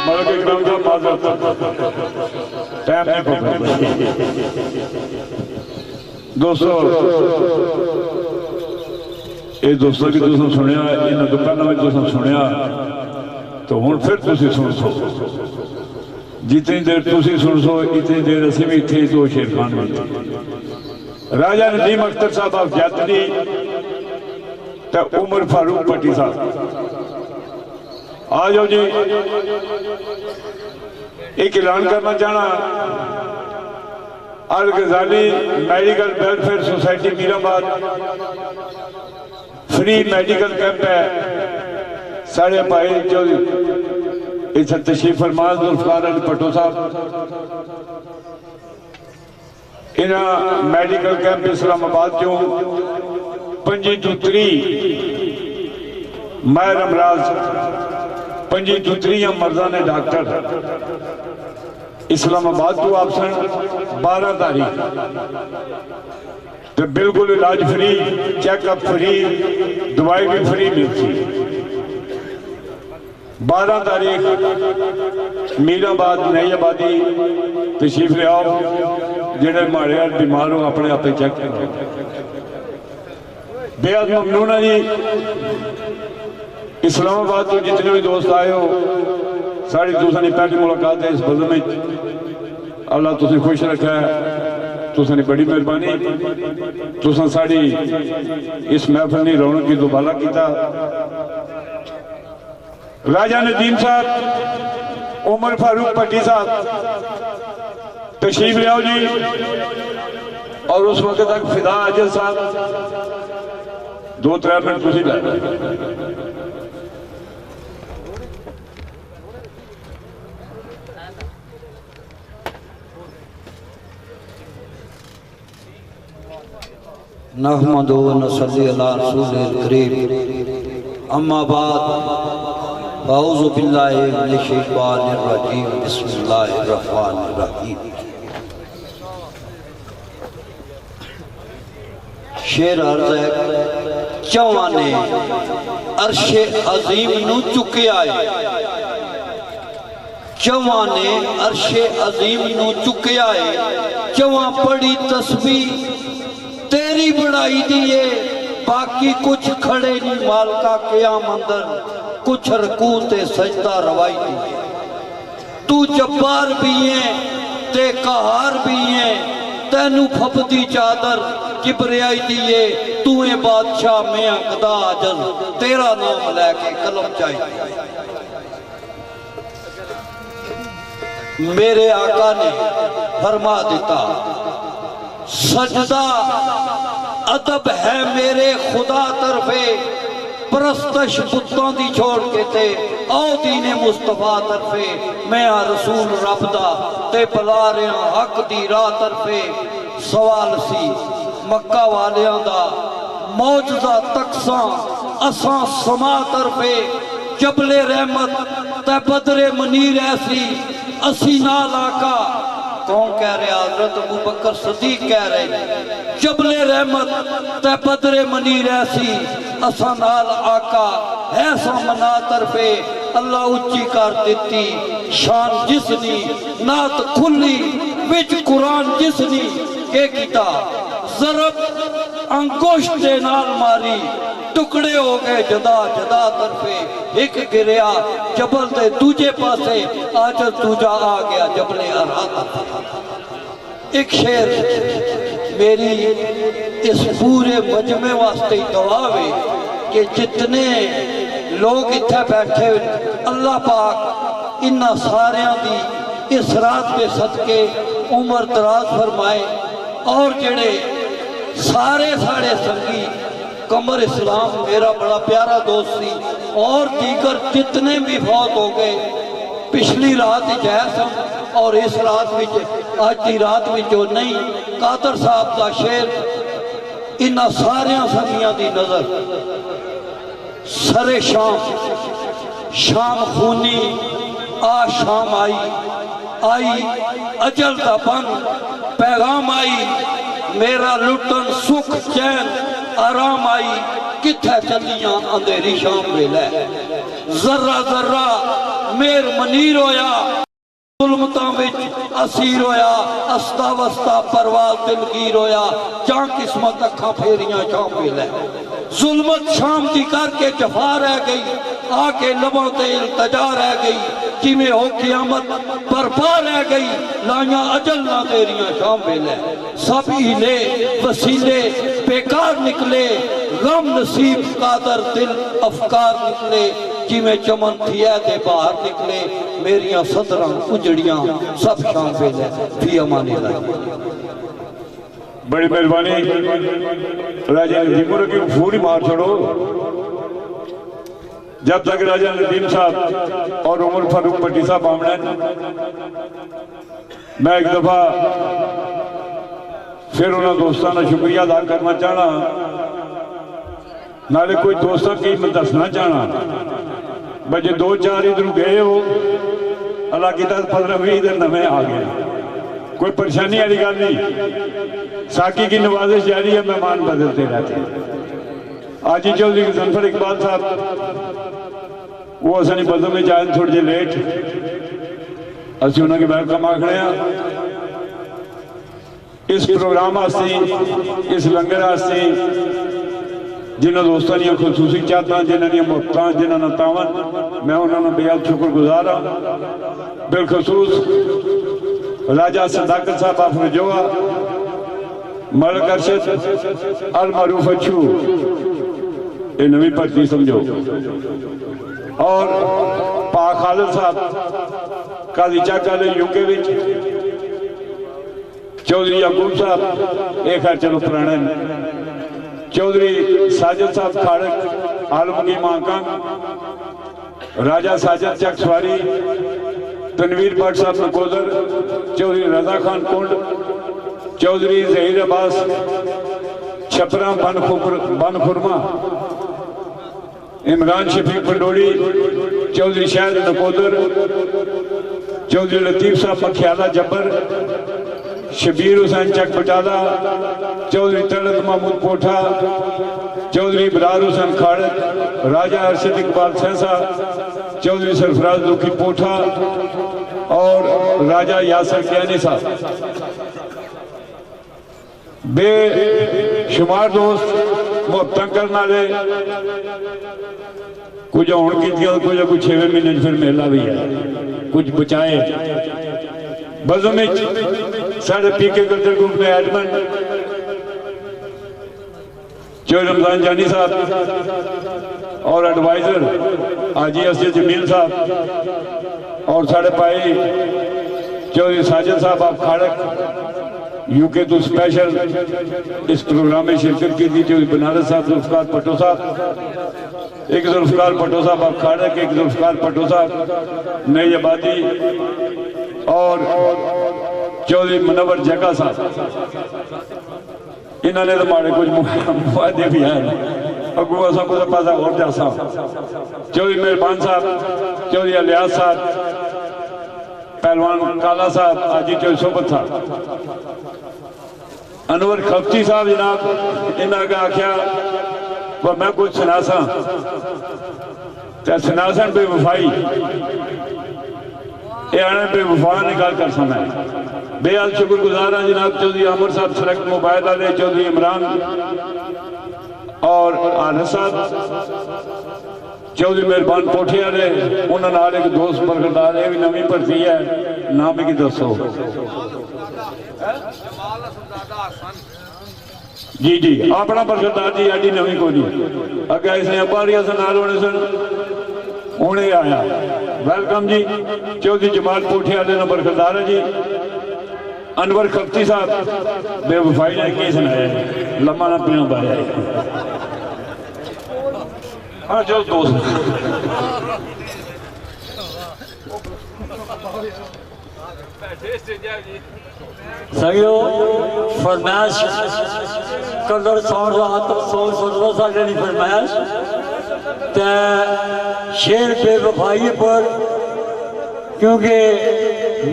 मौलवी इकराम साहब माजरत टाइम नहीं पकड़ दोस्तों ये दोस्तों की तुम सुनिया इन्होंने तो पहला भी तुम सुनिया तो हूँ फिर तुम सुन सो जितनी देर तुम सुन सो इतनी देर असी भी थे तो शेर खान भी थे राजा नदीम अख्तर साहब आप यात्री तो उमर फारूक भट्टी साहब आ जाओ जी एक ऐलान करना चाहना Al Ghazali medical welfare society Mirabad free medical camp है साढ़े भाई जो इस तशरीफ फरमान जुल्फकार अली भट्टो साहब इन्हां मेडिकल कैंप इस्लामाबाद चो 25 to 3 माहिर अमराज 25 to 3 मर्दा ने डॉक्टर इस्लामाबाद तो आप सन 12 तारीख तो बिल्कुल इलाज फ्री चेकअप फ्री दवाई भी फ्री मिलती 12 तारीख मीराबाद नई आबादी तशरीफ ले आओ जेडे माड़े बीमार हो अपने आप चेक करो बेहद ममनून है जी इस्लामाबाद तो जितने भी दोस्त आए हो साड़ी तुसानी पहली मुलाकात है इस बज़म में अल्लाह तुसें खुश रखा है तुसानी बड़ी मेहरबानी तुसां साड़ी इस महफिल की रौनक की दोबारा किया राजा नदीम साहब उमर फारूक भट्टी साहब तशरीफ ले आओ जी और उस वक्त तक फिदा आजिल साहब 2-3 मिनट तुसी लै नहमदु व नसल्ली अला रसूलिल करीम अम्मा बाद अऊज़ु बिल्लाहि मिनश शैतानिर रजीम बिस्मिल्लाहिर रहमानिर रहीम शेर अर्ज़ है चौहां ने अर्शे अजीम नू चुकिया है चौहां ने अर्शे अजीम नू चुकिया है चौहां पड़ी तस्बीह तेरी बनाई दिए बाकी कुछ खड़े नहीं मालका क़याम अंदर कुछ रकू ते सजदा रवाई दी तू जब्बार भी है ते कहार भी है तेनू फपदी चादर किबरियाई दिए तू है बादशाह मैं अकदा अजल तेरा नाम लैके कलम चाहिए मेरे आका ने फरमा दिता सजदा अदब है मेरे खुदा तरफे परस्तश पुत्तों दी छोड़ के ते आओ दीने मुस्तफा तरफे मैं आ रसूल रब दा ते बुला रहा हक दी राह तरफे सवाल सी मक्का वालियां दा मौजदा तकसा असां समा तरफे जबले रहमत ते बदरे मनीर ऐसी असी नाल आका कौन कह रहे हजरत अबू बकर सदीक कह रहे जबले रहमत ते बदरे मनीर ऐसी असा नाल आका है मना तरफे अल्लाह उच्ची कर देती शान जिसनी नात खुली विच कुरान जिसनी के किता जरब अंगुश दे नाल मारी टुकड़े हो गए जदा जदा तरफे एक गिरया जबल दे दूजे पासे आज दूजा आ गया जबले अरहत एक शेर मेरी इस पूरे मजमे वास्ते दुआ वे कि जितने लोग इत्थे बैठे अल्लाह पाक इन्ना सारियां दी इस रात के सदके उम्र दराज फरमाए और जेड़े सारे साढ़े संगी कमर इस्लाम मेरा बड़ा प्यारा दोस्त सी और दीगर जितने भी फौत हो गए पिछली रात जैस और इस रात में आज की रात में जो नहीं कादर साहब का शेर इन्होंने सारिया संगिया की नजर सरे शाम शाम खूनी आ शाम आई आई अजल का बन पैगाम आई मेरा लुटन सुख चैन आराम आई किथे चलियां अंधेरी शाम वेले जर्रा जर्रा मेर मनीर होया जुल्मतां विच असीर होया अस्ता वस्ता परवाल दिलगीर होया चां किस्मत अखा फेरियां शाम वेले जुल्मत शाम की करके जफा रह गई आके लबों ते इल्तजा रह गई जिमें हो क़यामत बर्पा रह गई लाइया अजल ना तेरियां शाम वेले सब हीले वसीले बेकार निकले गम नसीब कादर दिल अफकार निकले जिमें चमन थिया ते बाहर निकले मेरिया सदरां उजड़ियां सब शाम वेले फी अमाने लाई। बड़ी मेहरबानी राजा नदीम की फूल मार छोड़ो। जब तक राजा नदीम साहब और उमर फारूक भट्टी साहब आमने मैं एक दफा फिर उन्होंने दोस्तों का शुक्रिया अदा करना चाहना नाले कोई दोस्तों की मैं दसना चाहना बजे 2-4 इधर गए हो अल्लाह की 15-20 दिन नवे आ गए कोई परेशानी वाली गल नहीं साकी की नवाजिश जारी है मेहमान बदलते रहते हैं। आज ही चौधरी गजनफर इकबाल साहब वो असनी बदल में जाए थोड़े जे लेट असि उन्होंने वेलकम आखने इस प्रोग्राम इस लंगर जिन्होंने दोस्तों दी खसूसी चाहता जिन्होंने मुफ्त जिन्होंने तावन मैं उन्होंने बेहद शुक्रगुजार हाँ। बिलखसूस राजा सदाकत साहब अफरजोआ मलक अरशद अल मरूफ अच्छू ये नवी भर्ती समझो और पा खालिद साहब काजी चाका यूके विच चौधरी यकूब साहब ये खैर चलो पुराने चौधरी साजिद साहब खाड़क आलमगी मांकंग राजा साजिद चक सवारी तनवीर भट्ट साहब नकोदर चौधरी रजा खान कुंड चौधरी जहीर अब्बास छपरा बनखुरमा इमरान शफीक पंडोड़ी चौधरी शाहिद नकोदर चौधरी लतीफ साहब मखियाला जब्बर शबीर हुसैन चक बटाला चौधरी तलत महमूद कोठा चौधरी इबरार हुसैन खाड़क राजा अरशद इकबाल सहसा चौधरी सरफराज दुखी पोठा और राजा यासर कैनी साहब बेशुमार दोस्त मुहब्बत करने वाले कुछ हुण कीतियां कुछ 6वें महीने फिर मेला भी है कुछ बचाए बज़म साढ़े पीके कल्चर ग्रुप में एडमन चौधरी रमजान जानी साहब और एडवाइजर हाजी असद जमील साहब और साढ़े भाई चौधरी साजिद साहब आप खाड़क यूके तो स्पेशल इस प्रोग्राम में शिरकत की थी चौधरी बनारस साहब जुल्फकार भट्टो साहब एक जुल्फकार भट्टो साहब आप खाड़क एक जुल्फकार भट्टो साहब नई आबादी और चौधरी मुनव्वर जगा साहब इन्होंने तो माड़े कुछ मुआदे भी हैं अगू असा कुछ पासा और जासा चौधरी मेहरबान साहब चौधरी अलियास साहब पहलवान काला साहब आजी चौधरी सोबत साहब अनवर खफ्ती साहब जनाब इन्होंने आख्या वह मैं कुछ सुनासा सुनासन बेवफाई बेवफा ने गल कर समय बेहद शुक्रगुजार हाँ जनाब चौधरी अमर साहब सड़क मोबाइल वाले चौधरी इमरान और आनस साहब चौधरी मेहरबान पोठे वाले उन्होंने एक दोस्त बरकरदार ये भी नवी भर्ती है नाम की दसो जी जी अपना बरकरदार जी एडी नवी को नहीं अगर इसने अबारिया से नाल होने सन हूँ आया वेलकम जी चौधरी जमाल पोठे वाले नंबर बरकरदार है जी अनवर खफ्ती साहब बेवफाई ने की सुनाया लम्मा ना पीना पाया हाँ जो दोस्त सगियो फरमाइश कलर सौर रात सौ सुनो साढ़े फरमाइश ते शेर बेवफाई पर क्योंकि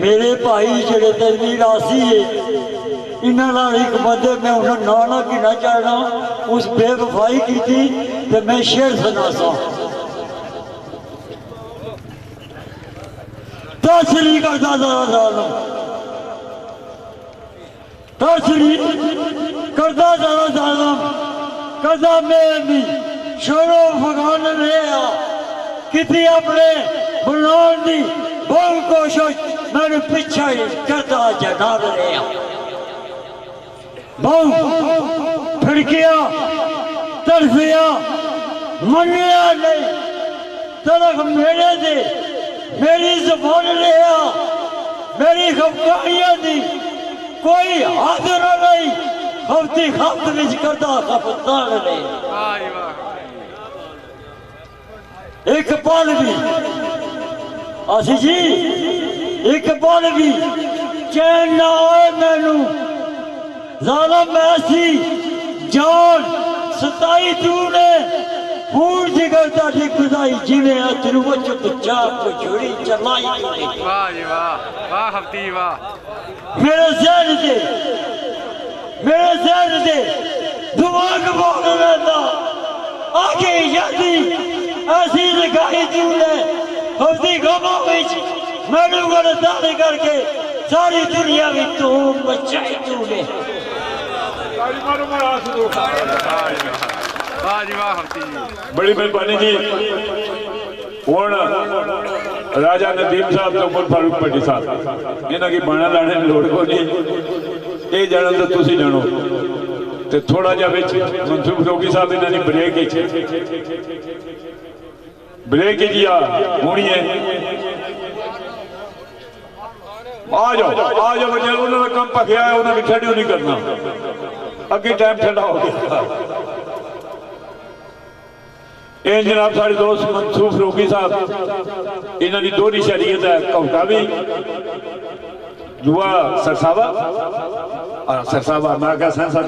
मेरे भाई जेड़े तनवीर आसी है इन्होंने एक बंदे मैं उन्हें ना ना गिना चाहना उस बेवफाई की थी तो मैं शेर सुना सा तशरी करता जालम तशरी करता जालम कदा मैं भी शोरो फगान रहा कितनी अपने बुलाने की बहुत कोशिश मैंने पीछा ही करता जनाब रहा बहुत फिड़किया तरफिया मनिया नहीं तरफ मेरे दे मेरी जुबान रहा मेरी खफकारियां दी कोई हाजिर नहीं हफ्ती खफ्त विच करता खफतार नहीं एक पल भी आसी जी एक पल भी चैन ना आए मैनू जालम ऐसी जान सताई तूने खून जिगरता थी खुदाई जिवे अथरू वच बच्चा को छोड़ी चलाई तूने वाह जी वाह हफ्ती वाह मेरे जहन दे दिमाग बोल रहता आगे यादी ऐसी लगाई तूने हफ्ती गमों विच मैनू गिरफ्तार करके सारी दुनिया में तू बचाई तूने वाह जी वाह हफ्ती बड़ी मेहरबानी जी। हुण राजा नदीम साहब तो उमर फारूक भट्टी साहब इन्हां की बाणा लाने की लोड़ कोई नहीं, ये जानन तो तुसी जानो। ते थोड़ा जिहा विच मनसूर फरूकी साहब इन्हां दी ब्रेक जी होनी है। आ जाओ बच्चे, उन्होंने काम पकया है, उन्होंने ठंडी नहीं करना, अगे टाइम ठंडा हो गया। ये जनाब सारे दोस्त मनसूर फरूकी साहब इन्हों की दोहरी शरीयत है, कवटा भी दुआ सरसावा और सरसावा मैं क्या सेंसा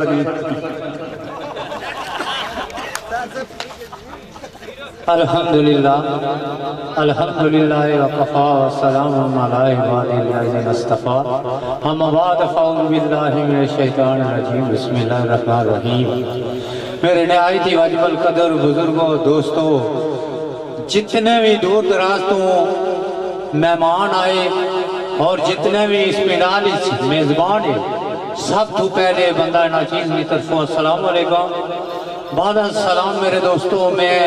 अल्हम्दुलिल्लाह अल्हम्दुलिल्लाह वकफ़ा वस्सलामुन अला इबादिल्लाहिल मुस्तफ़ा अम्मा बाद फ़अऊज़ु बिल्लाहि मिनश शैतानिर रजीम बिस्मिल्लाहिर रहमानिर रहीम। मेरे नहायत ही वाजिबुल कदर बुजुर्गों दोस्तों, जितने भी दूर दराज तो मेहमान आए और जितने भी इस मीनार मेज़बान है, सब तो पहले बंदा नाचीज़ की तरफों अस्सलाम वालेकुम। बाद सलाम मेरे दोस्तों, मैं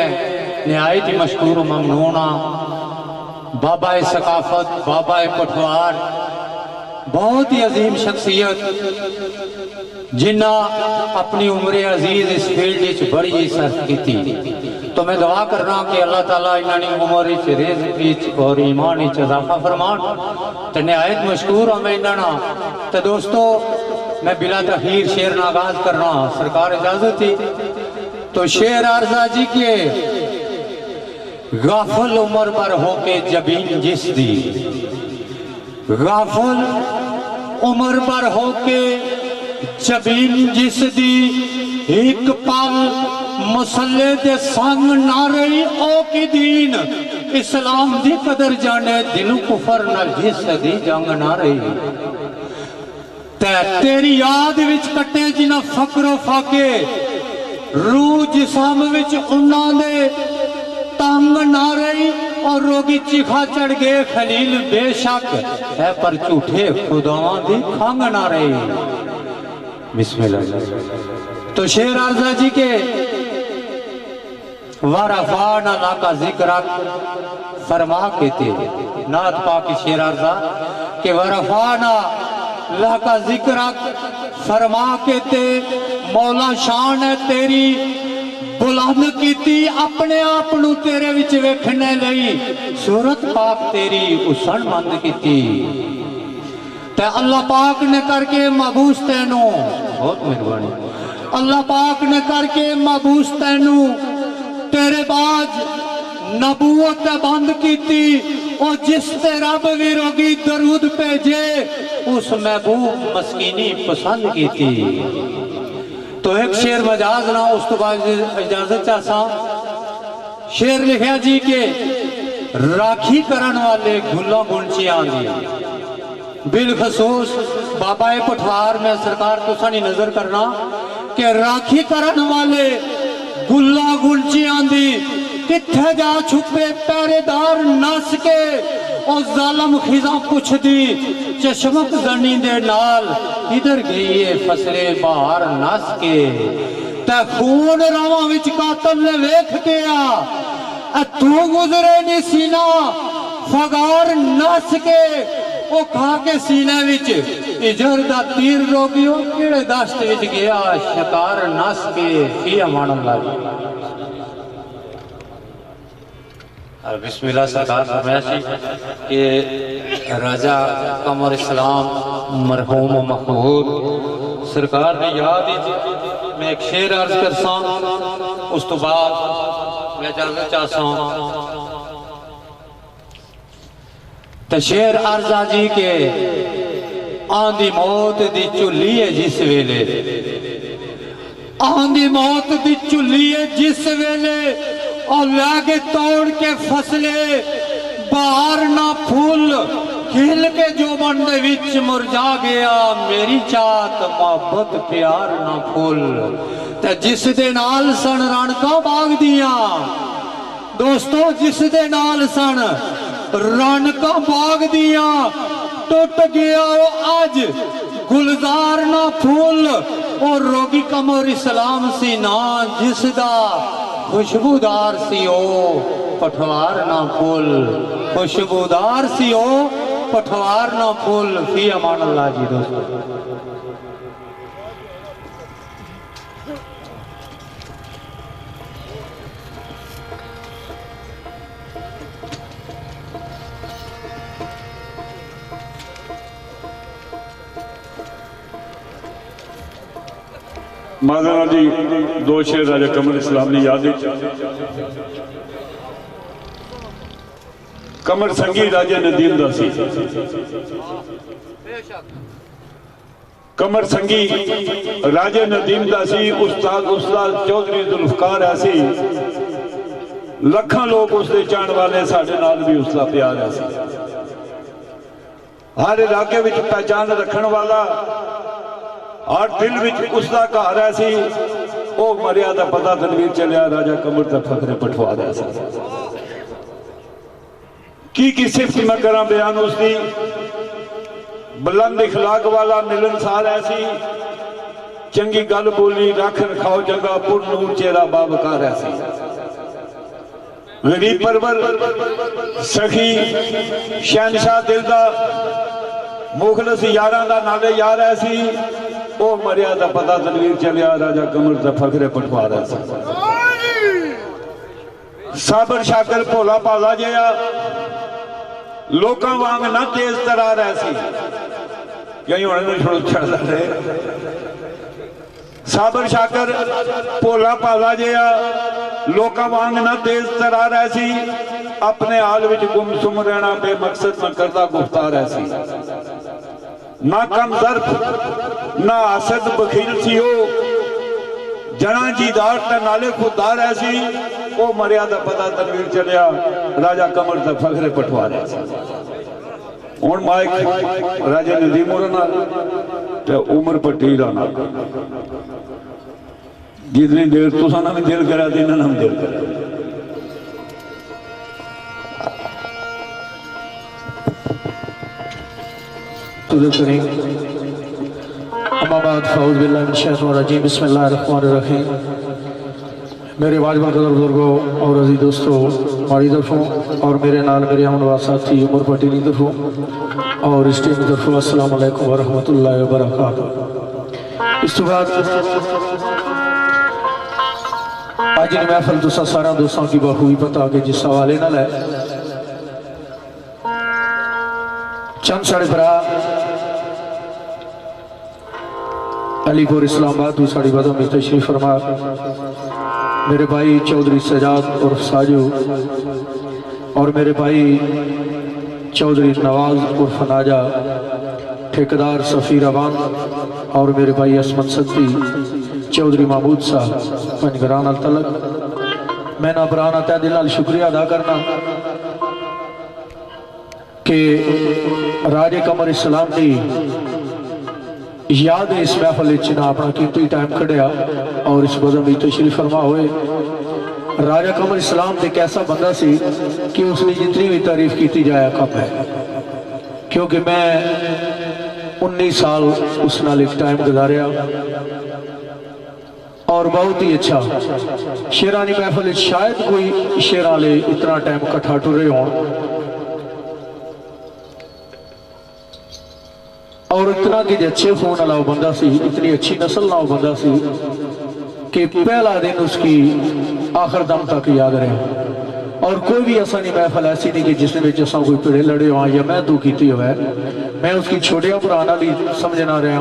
नहायत ही मशकूर ममनूना बाबा सकाफत बाबा पठवार, बहुत ही अजीम शख्सियत जिन्ना अपनी उम्र अजीज इस फील्ड बड़ी सर्फ की थी। तो मैं दुआ करना कि अल्लाह ताला इन्हां दी उम्र रिज़्क़ और ईमान इजाफा फरमान। तो नहायत मशकूर हूँ मैं इन्हां। तो दोस्तों, मैं बिला तखीर शेर ना आगाज करना, सरकार इजाजत थी तो शेर अर्जा जी के गाफल उम्र पर होके जबीन जिस दी, गाफल उम्र पर होके जबीन जिस दी, एक पल मुसल्ले दे संग ना रही ओ की दीन, इस्लाम दी कदर जाने दिल कुफर न जिस दी जंग ना रही। तेरी याद विच कटे जिन्हां फकरो फाके, रूह जिस्म विच उन्हां दे तंग ना रही और रोगी चिखा चढ़ गए खलील बेशक है पर झूठे खुदावां दी खंग ना रही। बिस्मिल्लाह। तो शेर अर्जा जी के वरफाना ला का जिक्र फरमा के थे नात पाक शेर अर्जा के वरफाना ला का जिक्र फरमा के थे, मौला शान है तेरी बुलंद कीती अपने आप नू तेरे विच वेखने लई, सूरत पाक तेरी उसन मंद कीती। ते अल्लाह पाक ने करके महबूस तैनू, बहुत मेहरबानी, अल्लाह पाक ने करके महबूस तैनू तेरे बाज नबूवत बंद कीती, और जिस ते रब विरोगी दरूद भेजे उस महबूब मस्कीनी पसंद कीती। तो एक शेर मजाज ना, उस तो बाद इजाजत चाहसा। शेर लिखा जी के राखी करन वाले गुल्ला गुंचियां दी, बिलखसूस बाबा पठवार में सरकार तो सानी नजर करना कि राखी करन वाले गुल्ला गुंचियां दी, किथे जा छुपे पहरेदार नस के, ओ जालम खिजा पुछदी चशमक जनी दे नाल इधर गई है फसले बाहर नस के ते खून रावां विच कातल ने वेख के आ तू गुजरे नी सीना फगार नस के ओ खा के सीने विच इजर दा तीर रोगियो केड़े दस्त विच गया शिकार नस के फी अमान अल्लाह और बिस्मिल्लाह सरकार फरमाया कि राजा कमर इस्लाम मरहूम महमूद सरकार ने याद मैं एक शेर अर्ज करसा उस तो बाद मैं जानना चाहता तो शेर अर्जा जी के आंधी मौत दी चुल्ली है जिस वेले आंधी मौत दी चुल्ली है जिस वेले और लागे तोड़ के फसले बाहर ना फूल खिल के जो बंदे विच मुरझा गया मेरी चाहत मोहब्बत प्यार ना फूल ते जिस दे नाल सन रणका बाग दिया दोस्तों जिस दे नाल सन रणका बाग दिया टुट गया वो आज गुलजार ना फूल और रोगी कमर इस्लाम सी ना जिसदा खुशबूदार सी ओ पठवार ना फूल खुशबूदार सी ओ पठवार ना फूल फी अमान अल्लाह जी दोस्तों माजरा जी दो शेर राजा कमर इस्लाम ने याद कमर संगी राजा नदीम दा सी कमर संगी राजे नदीम दा सी उस्ताद चौधरी जुल्फकार ऐसी लखां लोग उसके चाहण वाले साडे नाल भी उसका प्यार ऐसी हर इलाके विच पहचान रखण वाला और दिल विच उसका घर ऐसी वो मरिया दा पता तनवीर चलिया राजा कमर दा फखरे पठवा रहा सी की सिफत मैं करा बयान उसकी बुलंद इखलाक वाला मिलनसार ऐसी चंगी गल बोली रख रखाओ जगह पुर नूर चेहरा बाबकार ऐसी गरीब परवर सखी शहनशाह दिल दा मुखलस यारां दा नाले यार ऐसी ओ मरिया दा पता तनवीर चलिया राजा कमर दा फखरे पठवा रहा सी साबर शाकर भोला भाला जिहा लोकां वांग ना तेज तरा रहा सी कहीं हुण चढ़दा रहे साबर शाकर भोला भाला जिहा लोकां वांग ना तेज तरा रहा सी अपने हाल विच गुमसुम रहना बेमकसद न करदा गुफ्तार ऐसी ना कम जर्फ ना असद बखील सी हो जना जीदार ते नाले खुददार ऐसी ओ मरिया दा पता तनवीर चलिया राजा कमर दा फखरे पठवा रहा सी हुण माइक राजा नदीम होरां नाल ते उमर पट्टी राणा जितनी देर तुसां ना भी दिल करा ते इन्हां ना भी दिल करा बिस्मिल्लाहिर्रहमानिर्रहीम मेरे वाजिब कदर बुजुर्गों और अजीज दोस्तों हमारी तरफों और मेरे नाल मेरे हमनवार साथी उमर पटेल की तरफों और इस टीम की तरफों अस्सलाम वालेकुम व रहमतुल्लाहि व बरकातहू। इस तो बाद आज इन महफिल तुसा सारा दोस्तों की बखूबी पता कि जिस हवाले नाल है चंद साढ़े भरा अलीपुर इस्लामाबाद साड़ी बदम में तशरीफ फरमा मेरे भाई चौधरी सजाद और साजू और मेरे भाई चौधरी नवाज और फनाजा ठेकेदार सफ़ीर अवान और मेरे भाई असमत सद्दी चौधरी महमूद साहब पंजगरान तलक मैं ना बराना तय दिल नाल शुक्रिया अदा करना कि राजे कमर इस्लाम की याद है इस महफल ना अपना कीमती टाइम कढ़िया और इस बदम में तशरीफ फरमा हुए राजा कमर इस्लाम एक ऐसा बंदा सी कि उसकी जितनी भी तारीफ की जाए कम है, क्योंकि मैं 19 साल उस नाल एक टाइम गुजारिया और बहुत ही अच्छा शेरानी महफिल शायद कोई शेर वाले इतना टाइम कट्ठा टुरे हो और इतना कि अच्छे फोन वाला बंदा सी, इतनी अच्छी नस्ल ना बंदा सी कि पहला दिन उसकी आखिर दम तक याद रहा। और कोई भी ऐसा नहीं महफिल ऐसी नहीं कि जिसमें असा कोई पिड़े लड़े हो या मैं तू की हो, मैं उसकी छोटिया भरा ना भी समझना रहा,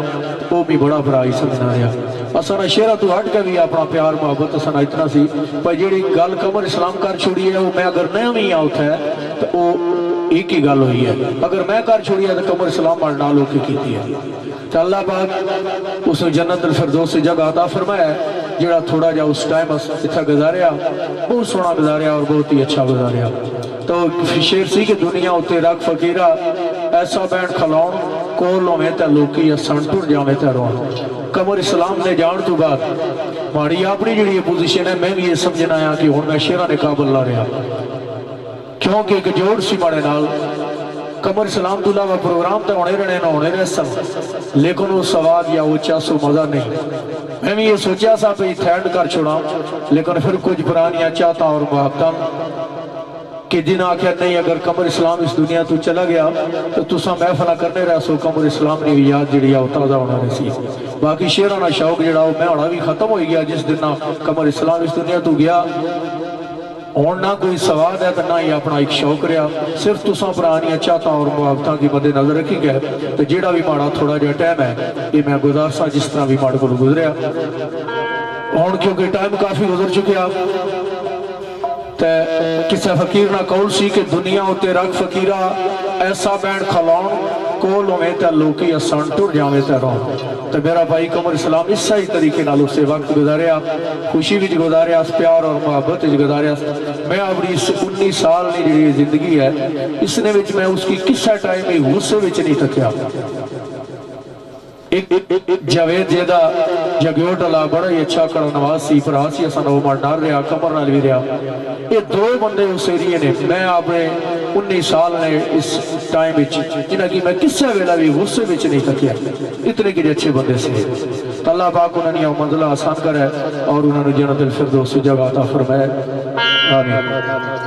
वो भी बड़ा भरा ही समझना रहा। असा ना शेरा तू हट के भी अपना प्यार मुहब्बत असा ना इतना सी पर जी गल कमर इस्लाम कर छोड़ी है वो मैं अगर नहीं भी आ उठा है तो वो एक ही गल हुई है, अगर मैं कर छोड़ी है तो कमर इस्लाम ना लोग की है। तो अल्लाह पाक उस जन्नत अल फिरदौस से जगह अता फरमाया जड़ा थोड़ा जा उस टाइम इतना गुजारिया, बहुत सोहना गुजारिया और बहुत ही अच्छा गुजारिया। तो शेर सी कि दुनिया उत्ते रख फकीरा ऐसा बैंड खलाउन कोल होवे ते लोकी हसन टुर जावे ते रोन। कमर इस्लाम ने जान तो बाद माड़ी अपनी जी पोजीशन है, मैं भी ये समझना आया कि हुण मैं शेरा ने काबल ला रहा, क्योंकि एक जोड़ सी माड़े नाल कमर इस्लाम तो इलावा प्रोग्राम तो होने रहने ना होने रहे सब, लेकिन वो स्वाद या वो चासो मजा नहीं। मैं भी ये सोचा सा भाई थैंड कर छोड़ा, लेकिन फिर कुछ पुरानियां चाहता और मुहब्बत कि दिन आखिर नहीं अगर कमर इस्लाम इस दुनिया तो चला गया तो तुसा महफिल करने रह सो कमर इस्लाम ने भी याद जी ताज़ा होना सी। बाकी शेराना शौक जो मैं होना भी खत्म हो गया जिस दिन कमर इस्लाम इस दुनिया तो गया। हूँ ना कोई सवाद है तो ना ही अपना एक शौक रहा, सिर्फ तुसा पुरानिया चाहता और मुहब्बत की मद्दे नजर रखी गए तो जेड़ा भी माड़ा थोड़ा जहा टाइम है ये मैं गुजार सा जिस तरह भी माड़े को गुजरिया। हूँ क्योंकि टाइम काफ़ी गुजर चुकिया ते किसी फकीर ना कौल सी कि दुनिया उत्ते रख फकीरा ऐसा बैंड खलाउन कोल होवे ते लोकी हसन टुर जावे ते रोन। तो मेरा भाई कमर इस्लाम इस सही तरीके नाल उससे वक्त गुजारिया, खुशी भी गुजारिया, प्यार और मुहब्बत गुजारिया। मैं अपनी इस 19 साल की जी जिंदगी है इसने विच मैं उसकी किसा टाइम ही गुस्से विच नहीं थकिया। एक जावेद जेदा जगयोट वाला बड़ा ही अच्छा कड़ा नवाज सी भरा सी असा डर रहा कमर नाल भी रहा। ये दो बंदे उस एरिए ने मैं अपने 19 साल ने इस टाइम जिन्हें कि मैं किसी वेला भी गुस्से में नहीं थकिया, इतने कि अच्छे बंदे से। तो अल्लाह पाक उन्होंने मंजिला आसान करे और उन्होंने जन्नत अल फिरदौस जगह अता फरमाए। आमीन।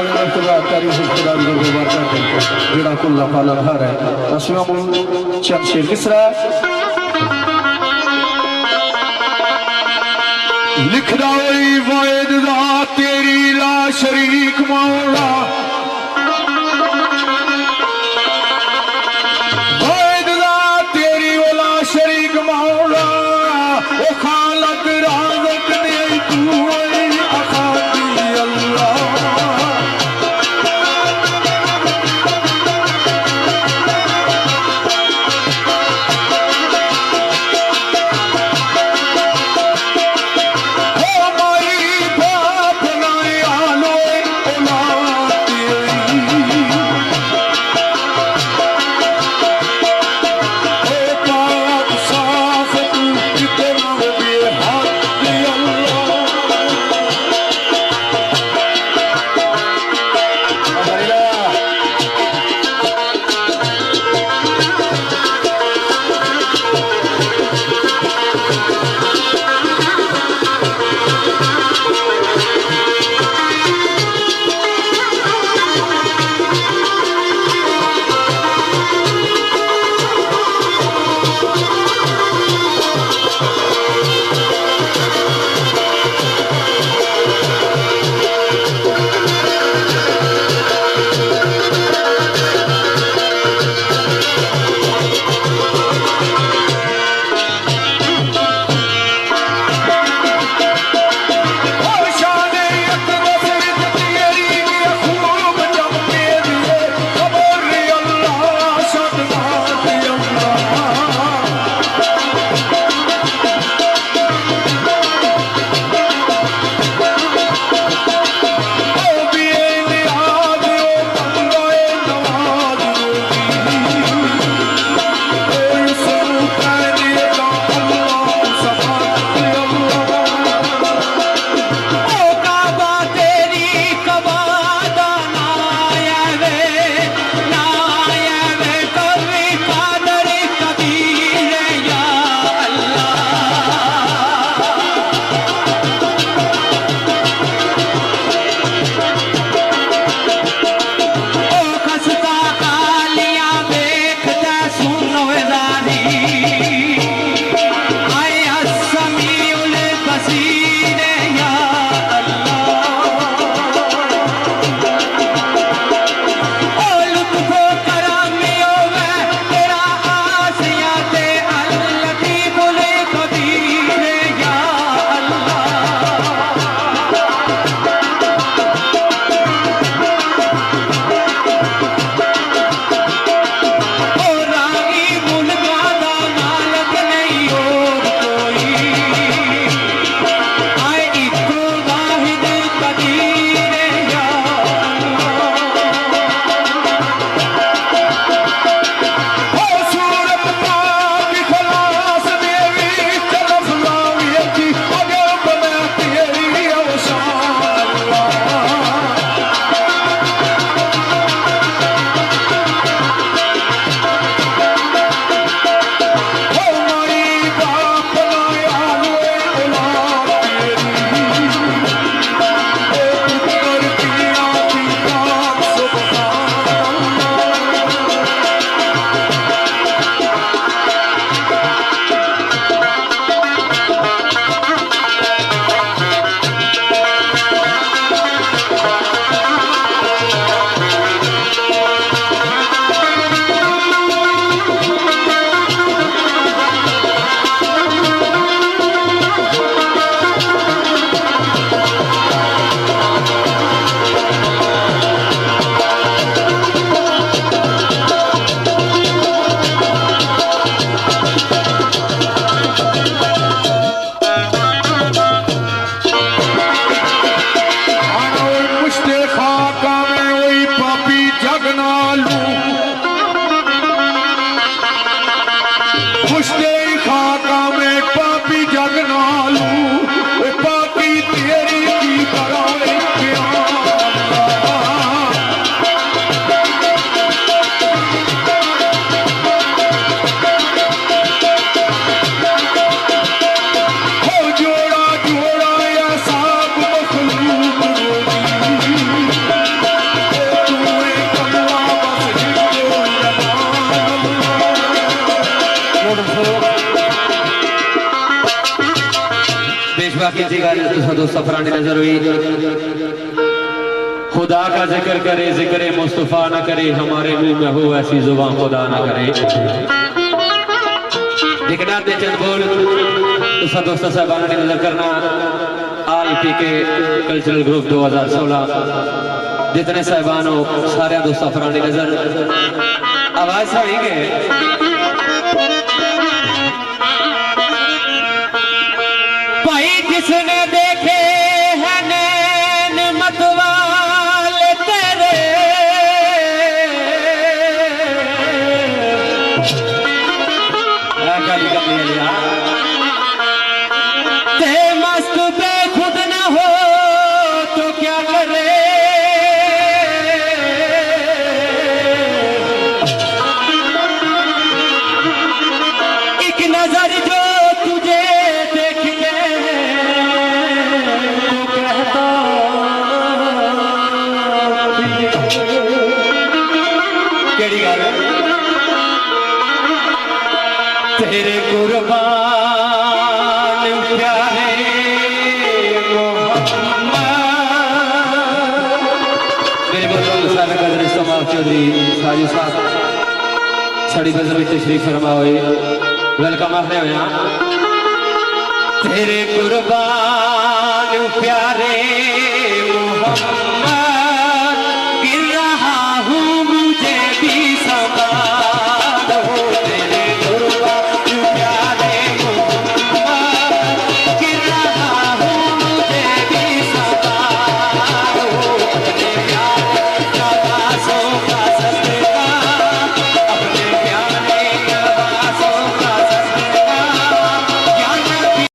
लाने मर्तबा तारीफ खुदारी को मुबारक करते जेड़ा कुल्ला पालन हर है असलामुल चंद शेर किसरा लिखदा वही वायद दा तेरी ला शरीक मौला वायद दा तेरी वाला शरीक मौला ओ खालक राज़क ने तू अखादी अल्लाह पेशवा की दोस्तों फरानी नजर हुई। खुदा का जिक्र करे जिक्र मुस्तफा न करे, हमारे मुंह में हो ऐसी जुबान खुदा न करे। लिखना दे चंद बोल दोस्तों साहबान ने नजर करना। आल पी के कल्चरल ग्रुप 2016 जितने साहबान हो सारे दोस्तों फरानी नजर आवाज सुनेंगे। भाई जिसने देखे है नैन मतवाले तेरे, ते मस्त पे खुद न हो तो क्या करे। एक नजर जो तुझे देख ले तो कहता केड़ी गल तेरे कुर्बान प्यारे मोहम्मद। मेरे बहुत सारे कदर इस्तेमाल चौधरी साजू साहब छड़ी बजर में तशरीफ फरमा हुए वेलकम आखने हुए। तेरे कुर्बान प्यारे मोहम्मद, गिर रहा हूँ मुझे भी संभालो। तेरे कुर्बान प्यारे मोहम्मद, गिर रहा हूँ मुझे भी संभालो। अपने प्यारे नवाज़ों का सदका, अपने प्यारे नवाज़ों का सदका, या नबी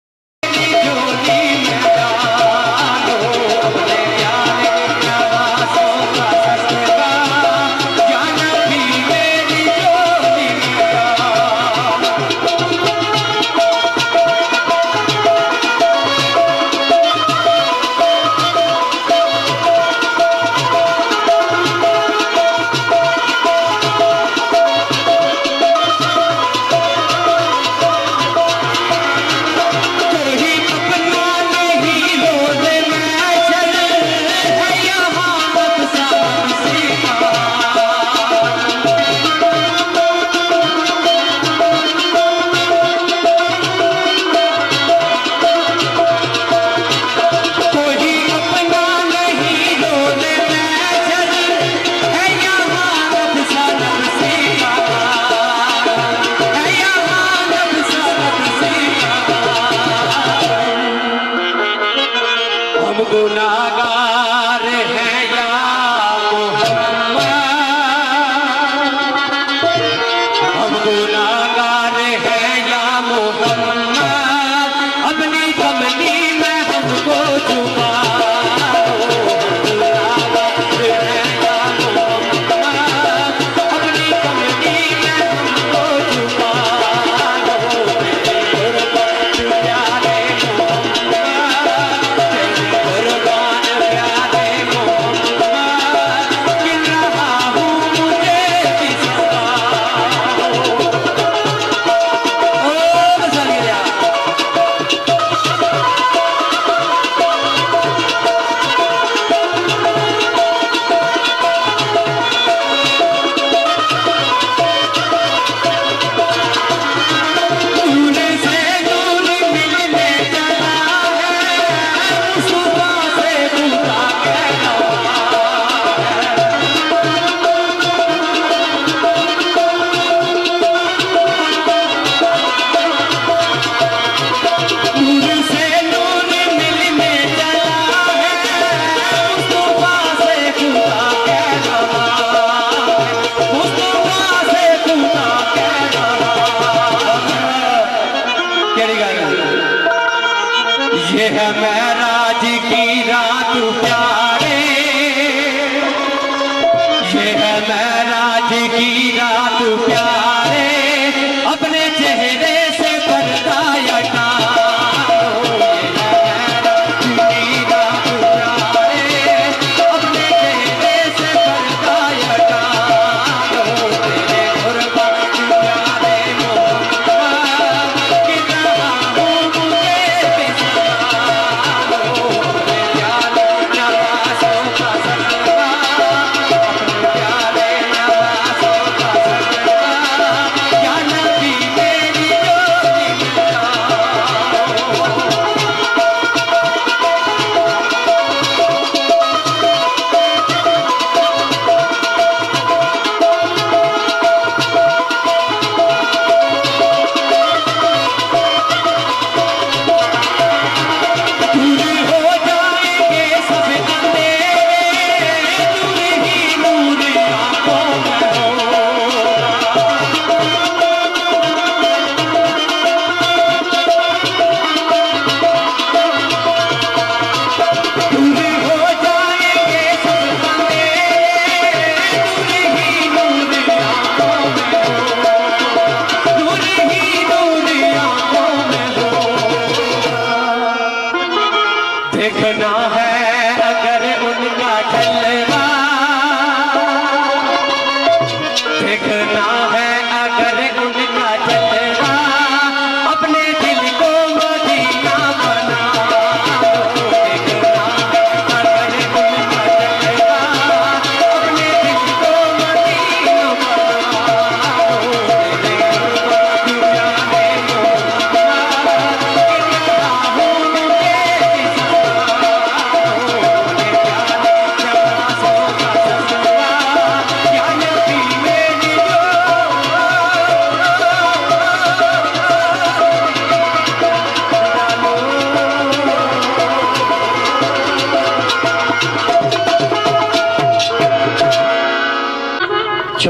मेरी झोली में डालो। अपने प्यारे नवाज़ों का सदका, या नबी मेरी झोली में डालो। कोई अपना नहीं रोज़े महशर है यहाँ नक्शा नसीबा। कोई अपना नहीं रोज़े महशर है यहाँ नक्शा नसीबा, है यहाँ नक्शा नसीबा। हम गुनाहगार हैं या मोहम्मद, हम गुनाहगार हैं या मोहम्मद, अपनी कमली में हमको छुपा लो। गुनाहगार हैं या मोहम्मद, अपनी कमली में हमको छुपा लो। तेरे कुर्बान प्यारे मोहम्मद, तेरे कुर्बान प्यारे मोहम्मद, गिर रहा हूँ मुझे भी संभालो। ओ बसलिया नूर से नूर मिलने चला है, सुबह से खुदा कहना नूर से नूर मिलने चला है, मुस्तफा से खुदा कहना, मुस्तफा से खुदा कहना। केड़ी गल ये है महराज की रात प्यारे, ये है महराज की रात प्यारे, अपने चेहरे से पर्दा हटाओ। ये है महराज की रात प्यारे, अपने चेहरे से पर्दा हटाओ। तेरे कुर्बान प्यारे मोहम्मद,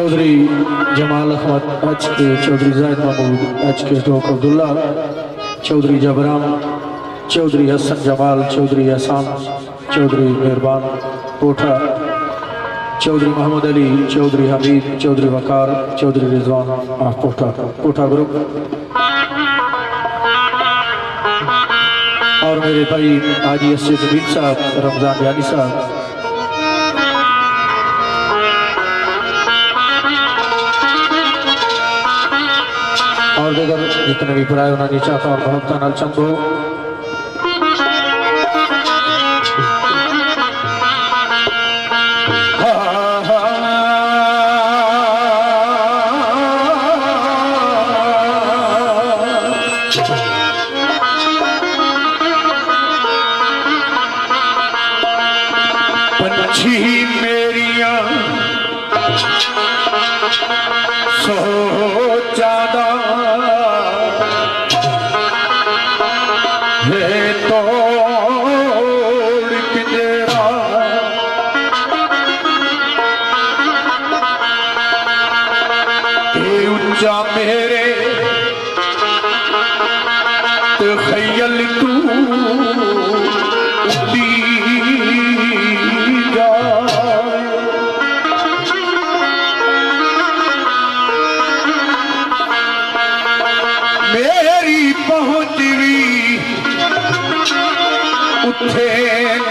चौधरी जमाल अहमद HK, चौधरी जायद महमूद HK टोक अब्दुल्ला, चौधरी जबराम, चौधरी हसन जमाल, चौधरी एहसान, चौधरी मेहरबान पोठा, चौधरी मोहम्मद अली, चौधरी हमीद, चौधरी वकार, चौधरी रिजवान पोठा ग्रुप, और मेरे भाई हाजी असद नबील साहब, रमजान यानी साहब, और दीगर जितने भी प्राय उन्होंने चाहता और बहुत नाल चंदो पंछी मेरिया सोचादा है तोड़ पिंजरा ये ऊंचा मेरे तो खयल तू उड़ी मेरी पहुंच भी उठे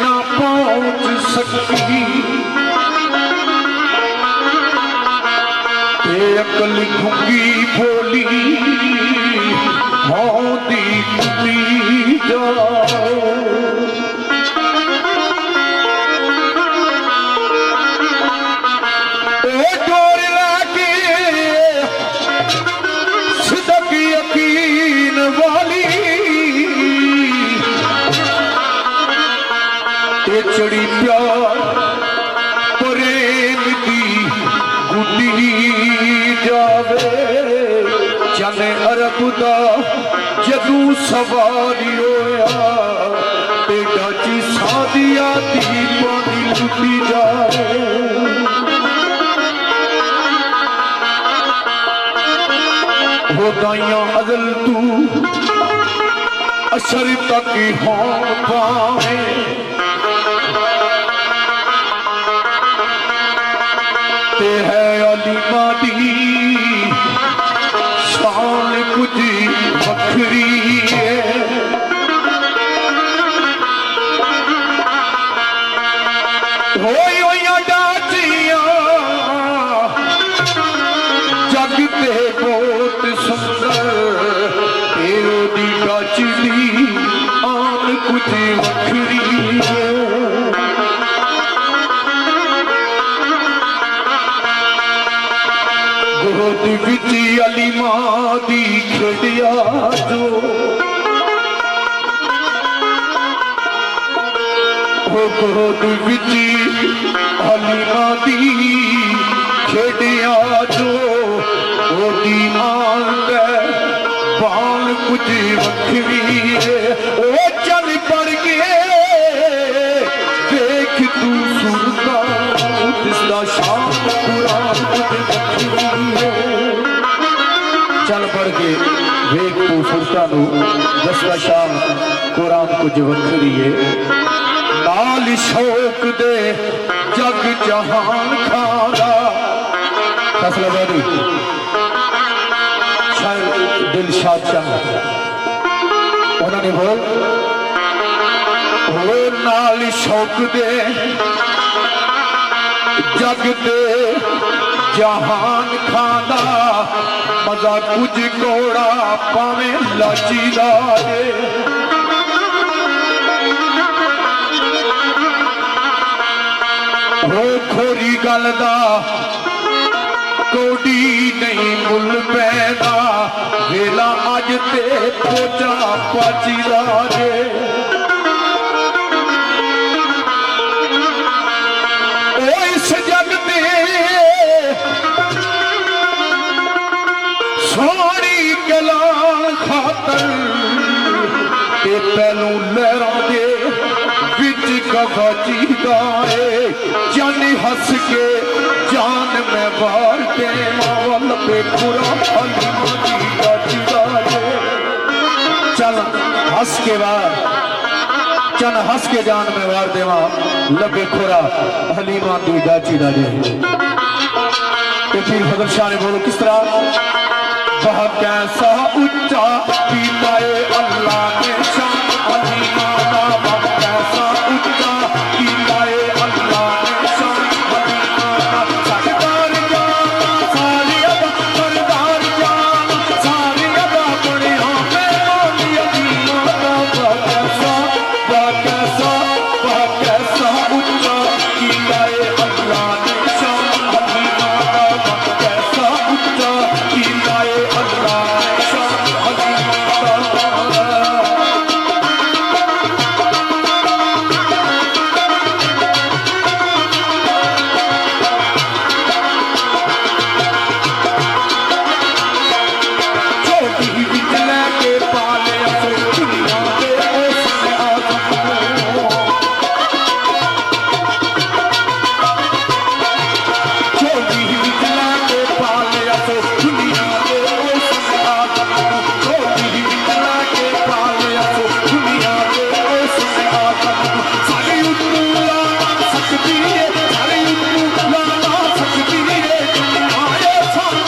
ना पहुंच सकी अकल घुंगी बोली होती टूटी जाओ डोर लाके सिदक यकीन वाली ते चढ़ी प्यार प्रेम दी गुड्डी जावे चने अरब दा जदू सवारी होया ते डाची सादिया दी पानी लुटी जावे होदाइयां अजल तू असर तक हो पावे ते है अलीमा दी शान कुछ बखरी है होइया डाचियां जग ते बहुत सुंदर तेरो दी डाचदी आन कुछ वखरी है गोद विच अलीमा दी खड़िया जो गोद विच अलीमा दी खड़िया जो ओदी आन बाल कुछ वखरी ओ चल पड़ गए देख तू सुनता जिसका शाम कुरान कुछ वखरी चल पड़ के वेख तू सुनता जिसका शाम कुरान कुछ वखरी है नाल शौक दे जग जहान खाना फसलाबादी दिलशाद चंद उन्होंने बोल वो नाल शौक दे जग दे जहान खाना मजा कुछ कोड़ा पावे लाची लाए वो खोरी गल दा कोडी नहीं मुल पैदा वेला अज ते पोचा पाची लागे ओ इस जग ते सोनी गलां खातर ते पहलू लहरां दे विच का गाची गाए जानी हंस के जान में वार दे मावल पे पूरा हलीमा दी गाची गाए चल हंस के वार चल हंस के जान में वार देवा लबे खुरा हलीमा दी गाची गाए फिर फजल शाह ने बोलो किस तरह वह कैसा उच्चा पीलाए अल्लाह ने शान हलीमा दा वह कैसा उच्चा पीलाए अल्लाह ने शान हलीमा दा सरदार जान सारी अदा सरदार जान सारी अदा बनिया में मोदी हलीमा दा वह कैसा उच्चा पीलाए अल्लाह ने शान हलीमा दा वह कैसा उच्चा पीलाए अल्लाह ने शान हलीमा दा छोटी बिजले के पाले अपने दुनिया के उसने आदम छोटी बिजले के पाले अपने दुनिया के उसने आदम छोटी बिजले के पाले अपने दुनिया के उसने आदम सारी उल्लू सकती है सारी उल्लू लाना सकती है दुनिया ये सारी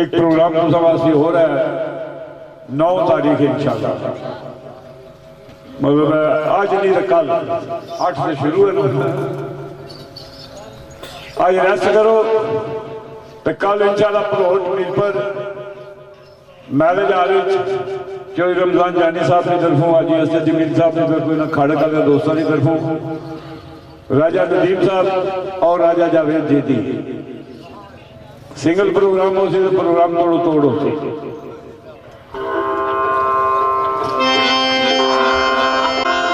एक प्रोग्राम तो वास्ते हो रहा है 9 तारीख इंशाअल्लाह, मतलब आज नहीं तो कल 8 से शुरू है ना। आज रेस्ट करो तो कल इंशाअल्लाह भरोट मील पर मैरिज हाल चौधरी रमजान जानी साहब की तरफों, हाजी असद जमील साहब की तरफों, खाड़का के दोस्तों की तरफों, राजा नदीम साहब और राजा जावेद जीती सिंगल प्रोग्राम हो सी तो प्रोग्राम तोड़ो तोड़ो सी।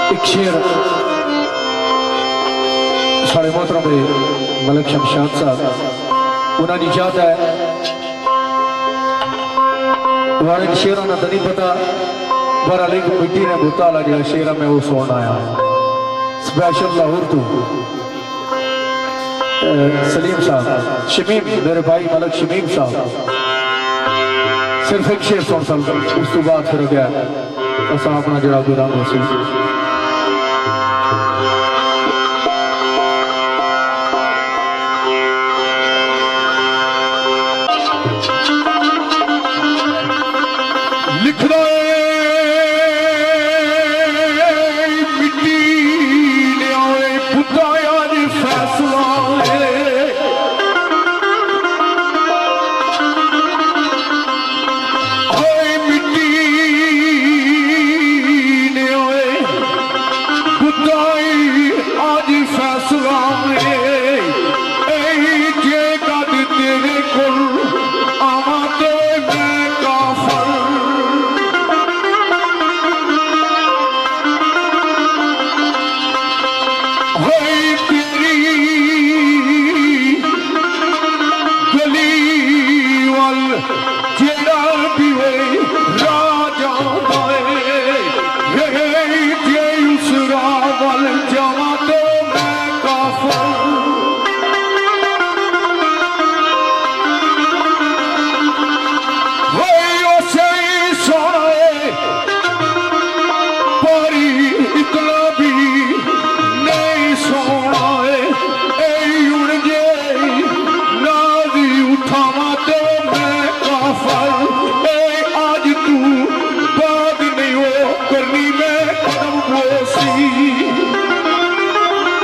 एक शेर साढ़े मोहतरम मलिक शमशाद साहब उन्होंने याद है वाले शेरों का तो नहीं पता, पर एक मिट्टी ने बूटा ला जो शेर में वो सुन आया स्पेशल लाहौर तो सलीम साहब शमीम, मेरे भाई मलिक शमीम साहब सिर्फ एक शेर सुन सकते, उस तो बाद फिर गया असा अपना जरा कोई रंग हो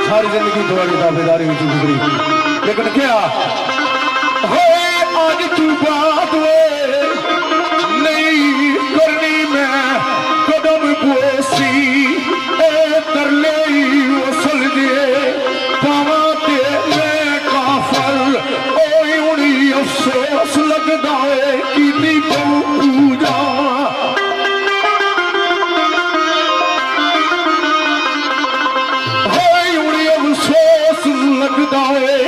सारी जिंदगी तुम्हारी दावेदारी में गुजरी, लेकिन क्या हो आज तू बात नहीं करनी मैं कदम बोसी कर ले वसल दे पावा ते मैं काफर ओए उड़ी अफसोस लगदा है कि पूजा लगदा है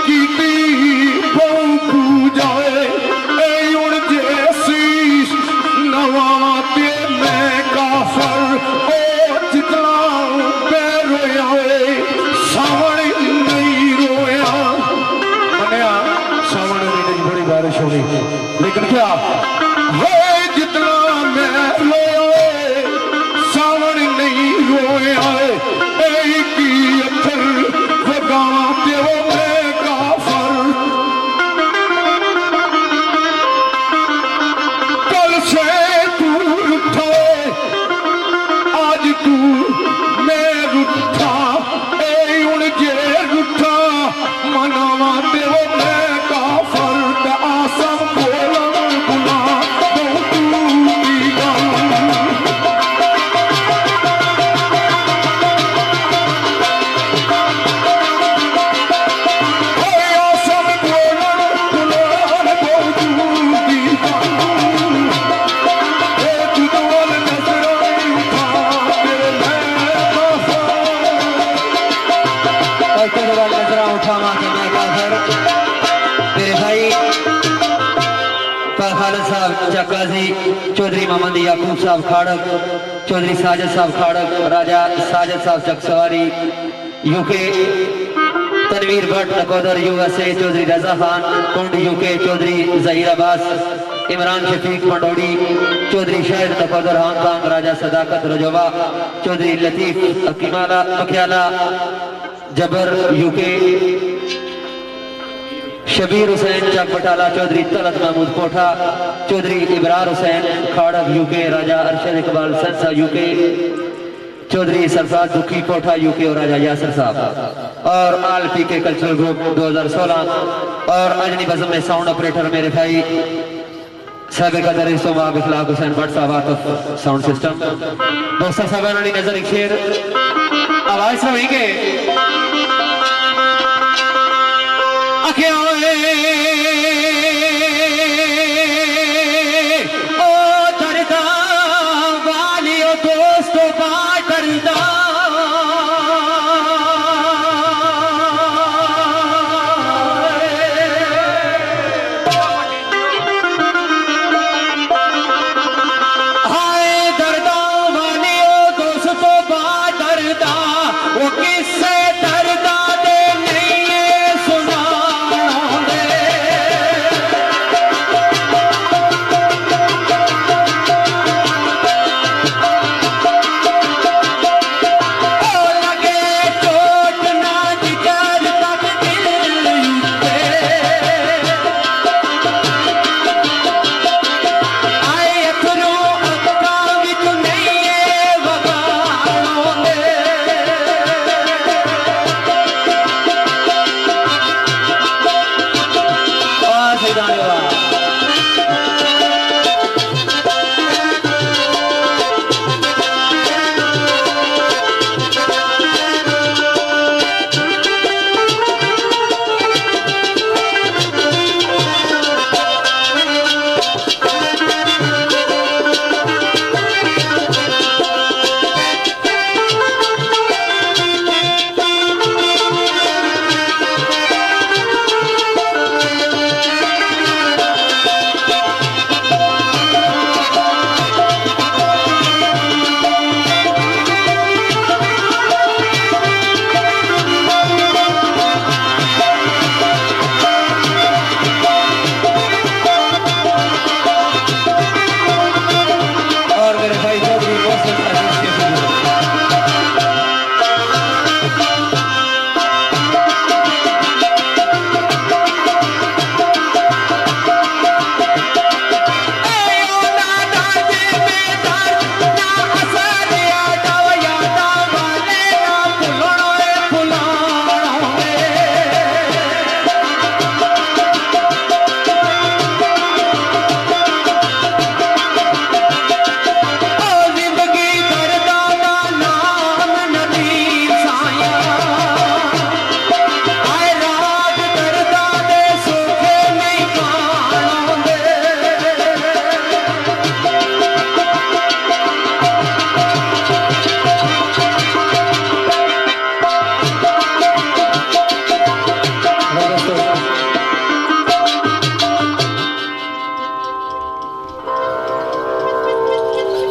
कि पूजा उड़ जैसी नवा ते मैं काफर ओ जितना मैं रोया है सावण नहीं रोया मनिया सावण में बड़ी बारिश होगी, लेकिन क्या है जितना मैं रोया सावण नहीं रोया है की अथर गाते हो मैं काफर कल से तू रूठा आज तू मैं रूठा उन जे रूठा मनावाते हो मैं काफर आसम बोलन गुना चौधरी मोहम्मद याकूब साहब खाड़क, चौधरी साजिद साहब खाड़क, राजा साजिद साहब चकसवारी, यूके तनवीर भट्ट नकोदर यूएसए, चौधरी रजा खान कुंड यूके, चौधरी जहीर अब्बास, इमरान शफीक मंडोड़ी, चौधरी शाहिद नकोदर हांगकांग, राजा सदाकत रजवा, चौधरी लतीफ मखियाला जबर यूके, शबीर हुसैन चक बटाला, चौधरी तलत महमूद कोठा, चौधरी इबरार हुसैन खड़ग यूके, राजा अरशद इकबाल संसा यूके, चौधरी सरफराज दुखी कोठा यूके और राजा यासर साहब और आल पी के कल्चरल ग्रुप 2016 और अजनी बज़म में साउंड ऑपरेटर मेरे भाई साहब कदर इस्लाम इखलाक हुसैन भट्ट साहब आफ साउंड सिस्टम दोस्तों साहब ने नजर एक शेर आवाज सुनेंगे आखे ओ दरदा वालियो दोस्तों बा दरदा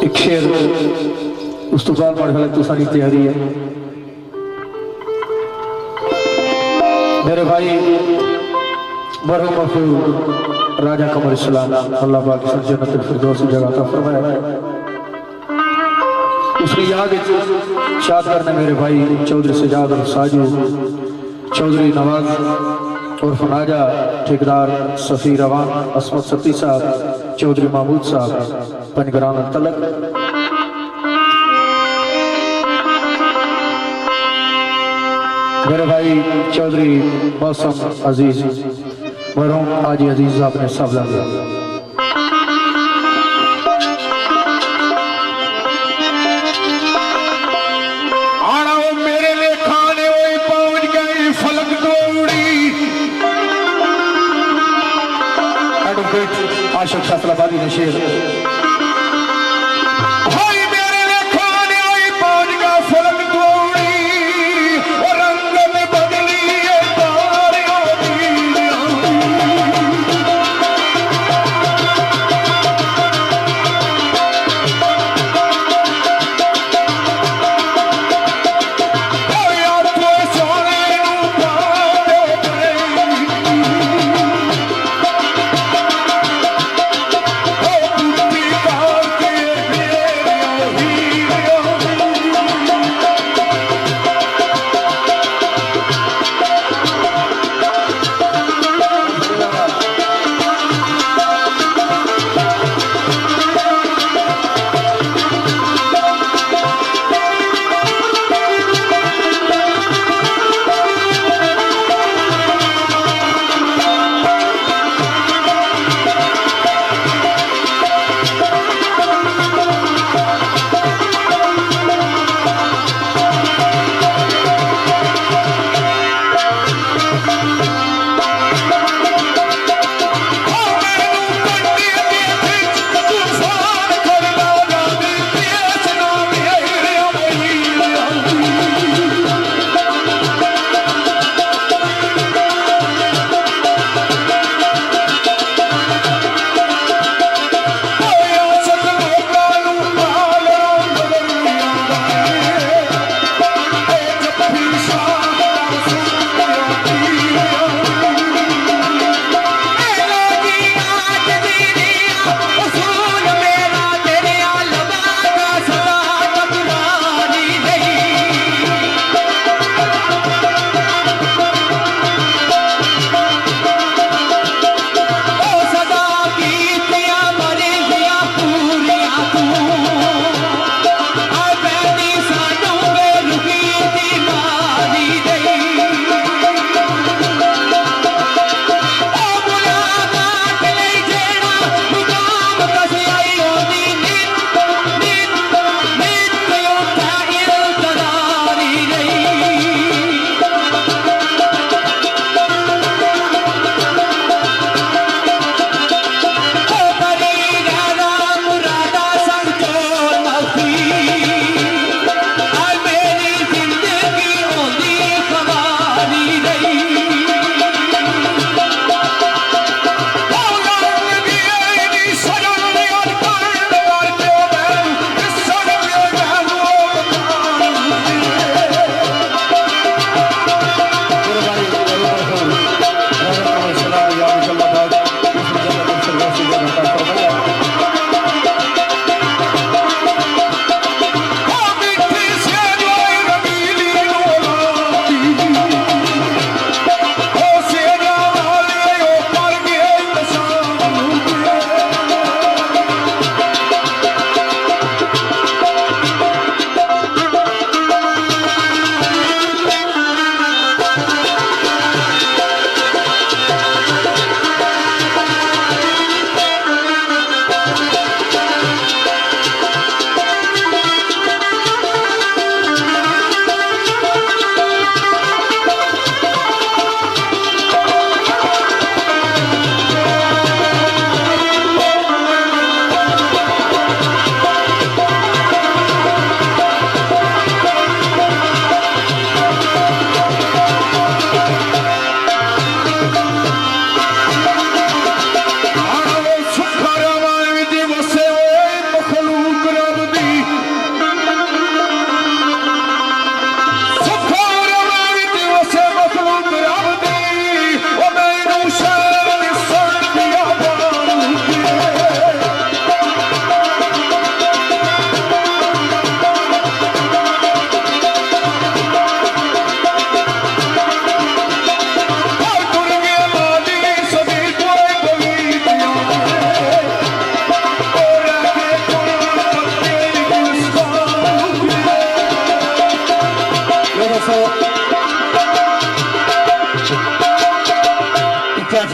एक शेर उस तो बाद पढ़ गलत तो सारी तैयारी है मेरे भाई मरहूम मफूर राजा कमर इस्लाम अल्लाह पाक की जन्नत फिरदौस की जगह अता फरमाए उसकी याद शाद करने मेरे भाई चौधरी सजाद और साजू चौधरी नवाज और फनाजा ठेकेदार सफ़ी रवान असमत सती साहब चौधरी महमूद साहब पंजगरान तलक मेरे भाई चौधरी मौसम अजीज मरहूम हाजी अजीज साहब ने सब लगा आशुक शास्त्राबादी ने शेर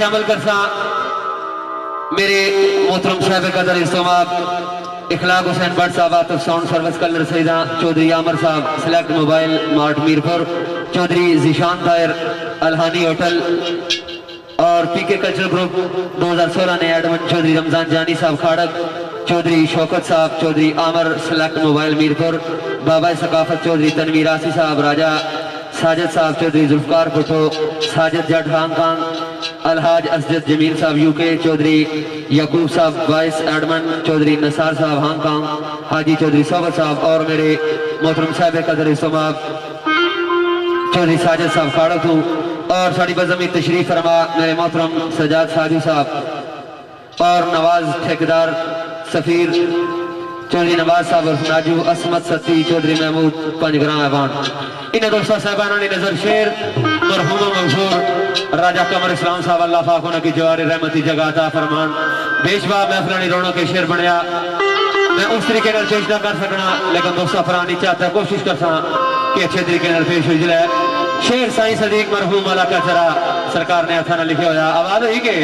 शामिल करसा मेरे मोहतरम साहब कदर इस्तेमाल इखलाक Hussain Bhatt Sahab Atif sound service colour Saida Chaudhry Aamir Sahab select mobile mart Mirpur Chaudhry Zeeshan Tayyar Alhani hotel और पीके कल्चर ग्रुप 2016 ने एडमिन चौधरी रमजान जानी साहब खाड़क चौधरी शौकत साहब चौधरी आमर सिलेक्ट मोबाइल मीरपुर बाबा सकाफत चौधरी तनवीर आसी साहब राजा साजिद साहब चौधरी जुल्फकार भुट्टो साजिद जट हांगकांग अलहाज असजद जमील साहब यूके चौधरी यकूब साहब वाइस एडमन चौधरी नसार साहब हांगकांग हाजी चौधरी सोबत साहब और मेरे मोहतरम साहब कदर इस्तेमाल चौधरी साजिद साहब खाड़क हूँ और साड़ी बज़मी तशरीफ फरमा मेरे मोहतरम सजाद साजू साहब और नवाज ठेकेदार सफीर चौधरी नवाज साहब और नाजू असमत सती चौधरी महमूद पंजग्राम ऐवान इन दोस्तों साहबाना ने नजर शेर मरहूम मंसूर राजा कमर इस्लाम साहब अल्लाह पाक उन्हें की जवारी रहमती जगह अता फरमान बेशबा महफिल रौनक के शेर बनया मैं उस तरीके पेश ना कर सकना लेकिन दोस्तों फरानी चाहता कोशिश कर कि अच्छे तरीके पेश हो जाए शेर साईं सदीक मरहूम वाला का जरा सरकार ने हथा लिखे होया आवाज हुई के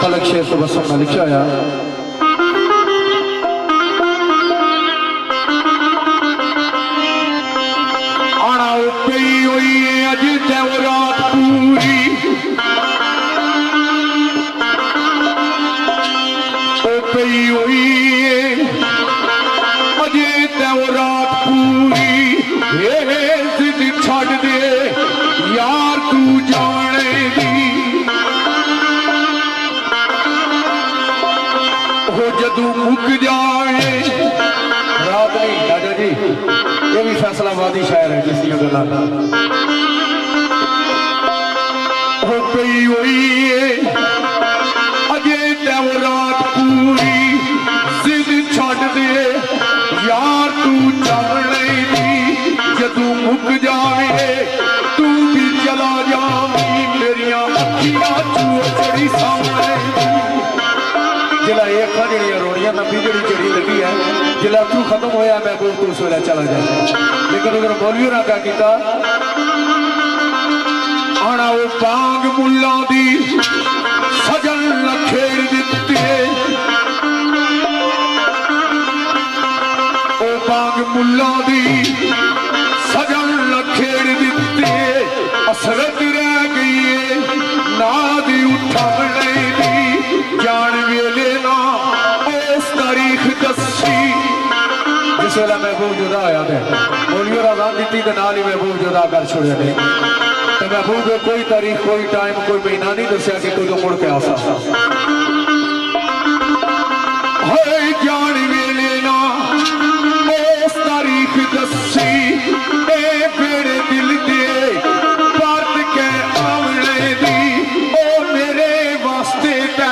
फलक शेर तो बस हमने लिखा आया आना पई हुई अज रात पूरी पई हुई अजे रात पूरी जिद छड़ दे यार तू जाने दी जदू मुक जाए रात नहीं राजा जी ये भी फैसलाबादी शायर है जिसकी गला हो पई हुई अजे रात पूरी जिद छड़ दे यार तू जाने दी जदू मुक जाए तू भी चला जावी मेरिया अखियां चू चढ़ी सामने जिला ये अखा जड़िया रोनिया नबी जड़ी चिड़ी लगी है जिला तू खत्म होया महबूब तू उस वेले चला जाए लेकिन उधर मौलवी ने क्या किया आना वो बांग मुल्ला दी सजन लखेड़ दिते ओ बांग मुल्ला दी सजन लखेड़ दिते असरत रह गई है नादी उठावने दी जान वेले ना उस तारीख दसी जिस वेला महबूब जुदा होया थे मौलवी आजान दी ते नाल ही महबूब जुदा कर छोड़े ने ते महबूब ने कोई तारीख कोई टाइम कोई महीना नहीं दसिया कि कदों मुड़ के आ सकता है जान वेले ना उस तारीख दसी ए मेरे दिल दे परत के आवने दी ओ मेरे वास्ते ते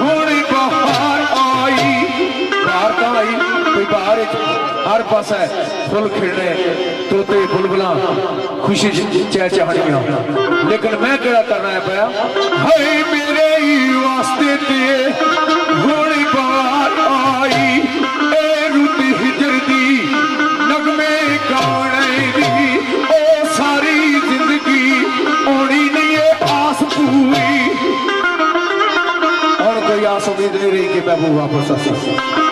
हुण बहार आई बाहर का आई कोई बाहर हर पास है फुल खिड़ने तोते बुलबुला खुशी चहचहानियां लेकिन मैं क्या करना है पाया हाय मेरे ही वास्ते ते हुण बहार आई ए रुत हिजर दी नगमे गाने दी ओ सारी जिंदगी होनी नहीं है आस पूरी और कोई आस उम्मीद नहीं रही कि महबूब वापस आ सकता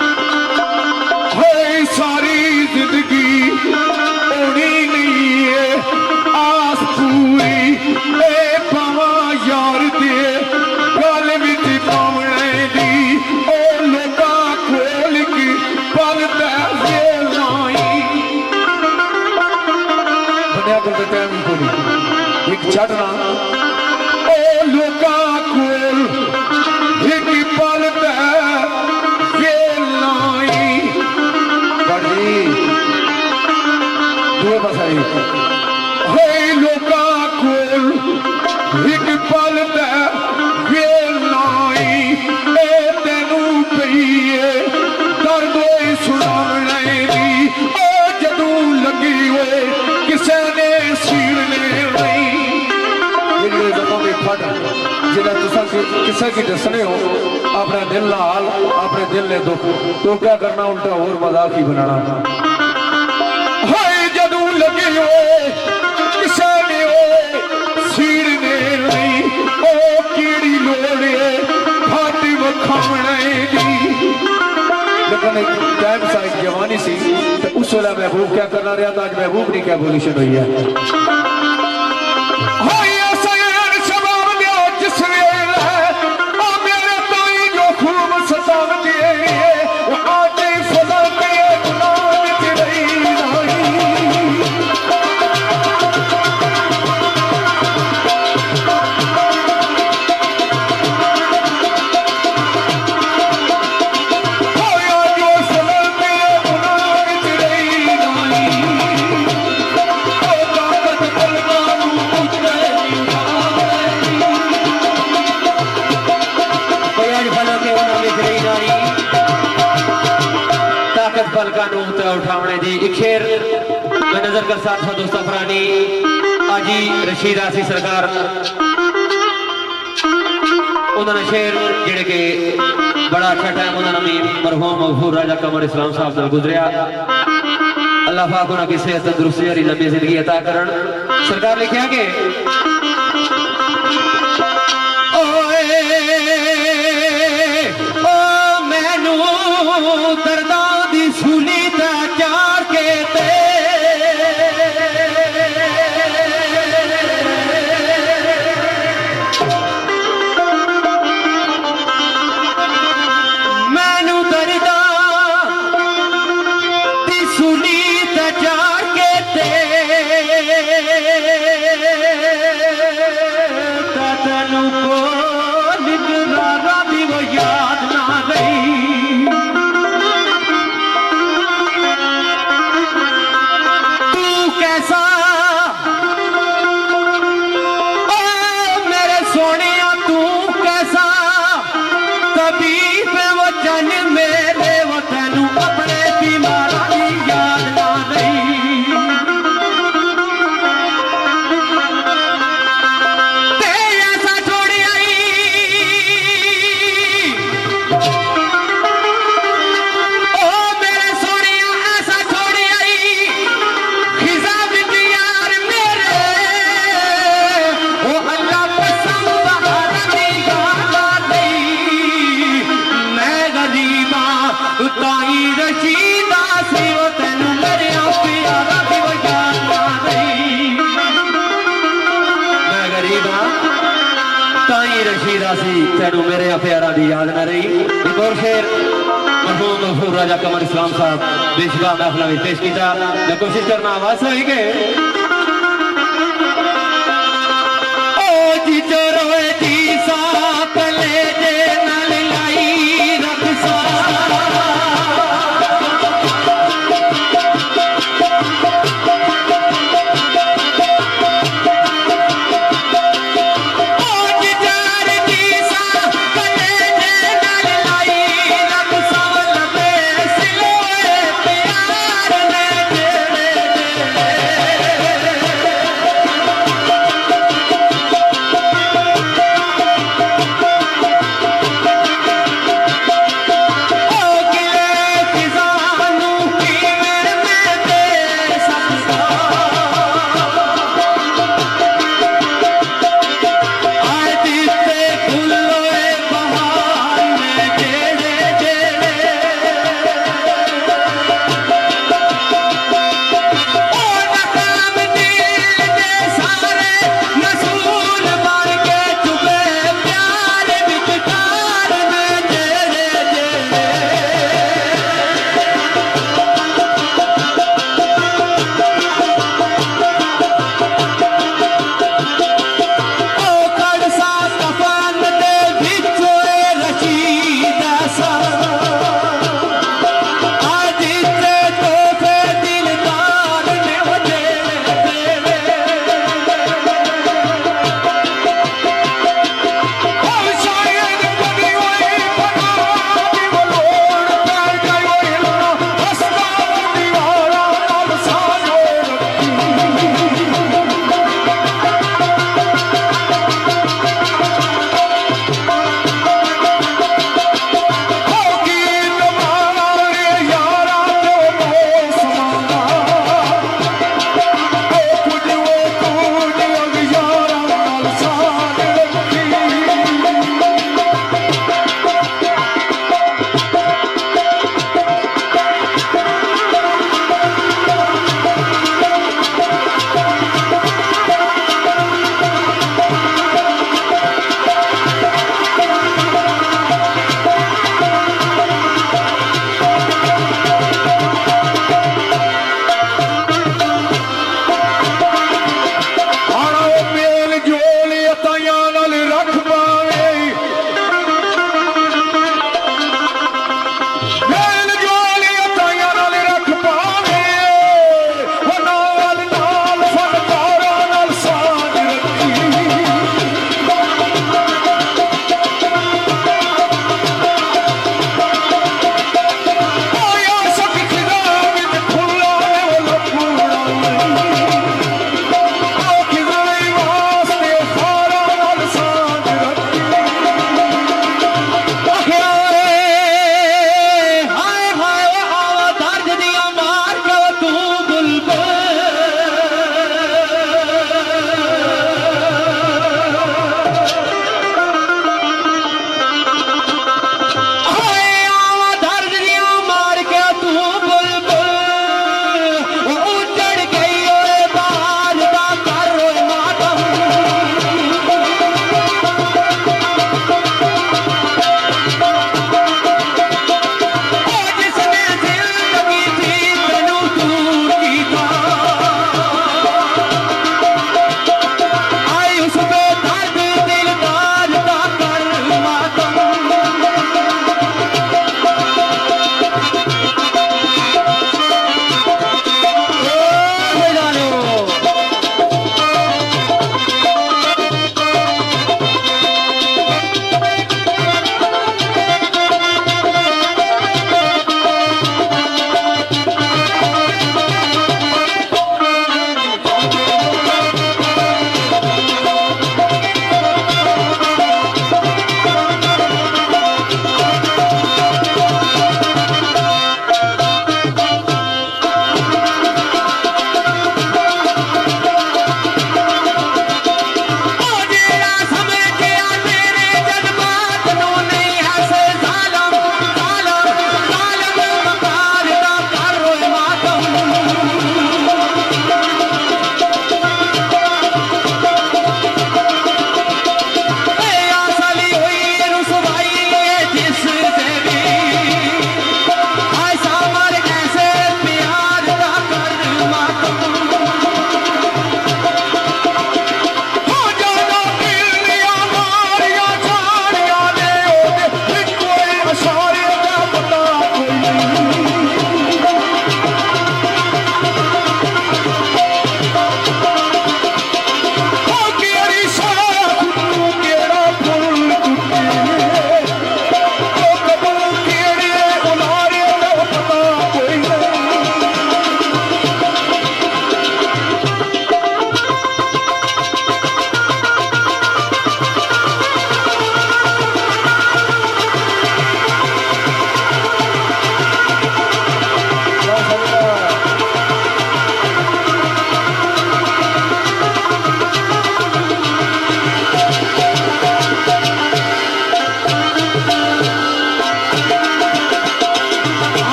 सारी जिंदगी होनी नहीं है आस पूरी ए पावा यार दे गल विच पावने दी ओ लोका खोल के पल पैसे लाई दुनिया को टाइम खोली एक छड़ना ओ लोका खोल एक पल पैसे लाई लोका कोल एक पल लाई तेनू पईए दर्द सुनाने दी जदू लगी हुए किसे ने सीरने फट जिला किसे की दसने हो अपना दिल हाल अपने दिल ने दुख तो क्या करना उल्टा और मजाक ही बनाना जदू लगे हुए किसे ने सीरने नहीं ओ कीड़ी लोड़े फट वखावने दी लेकिन एक टाइम सा एक जवानी सी तो उस वेला महबूब क्या करना रहा था आज महबूब नहीं क्या एवोल्यूशन हुई है उठावने दी एक शेर मैं नजर कर साथ दोस्तों फरानी आजी रशीद आसी सरकार उन्होंने शेर जेड़े के बड़ा अच्छा टाइम उन्होंने मरहूम मगफूर राजा कमर इस्लाम साहब से गुजरिया अल्लाह पाक उन्होंने की सेहत तंदुरुस्ती और लंबी जिंदगी अता करन सरकार लिखिया के मैनू दर्दा दी सूली चार के ते मैनू दर्दा दी सूली चार के ते तनु को निगरारा भी वो याद ना रही जिहड़ा सी तैनू मेरे प्यारा दी याद ना रही। एक और शेर मरहूम गफूर राजा कमर इस्लाम साहब बेशबा महफिल में पेश किया। मैं कोशिश करना आवाज सही के ओ जी जो रोए जी सा कलेजे नाल लाई रख सा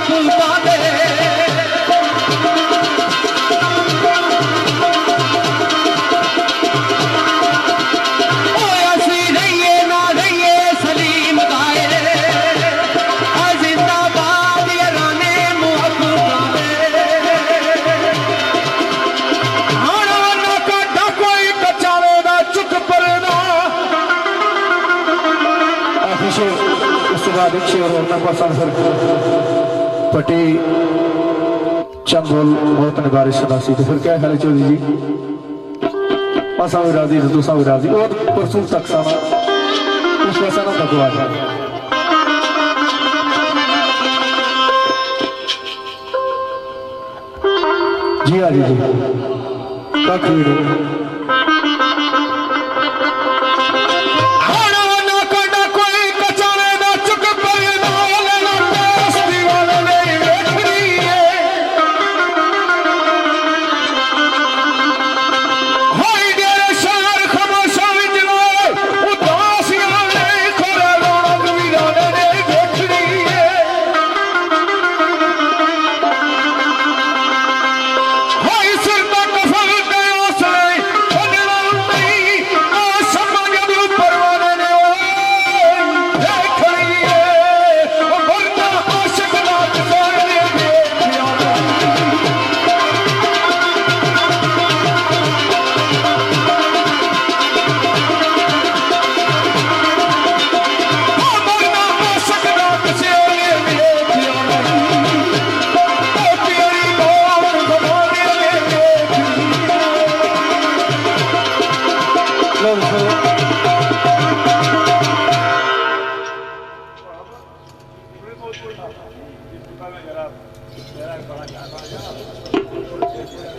फुलका दे पटी चंद बोल बहुत निबारिश सदासी तो फिर क्या ख्याल है चौधरी जी असा भी राजी तो दूसरा भी राजी और परसों तक साना उस वैसा ना तक आ जाए जी हाँ जी का खरीद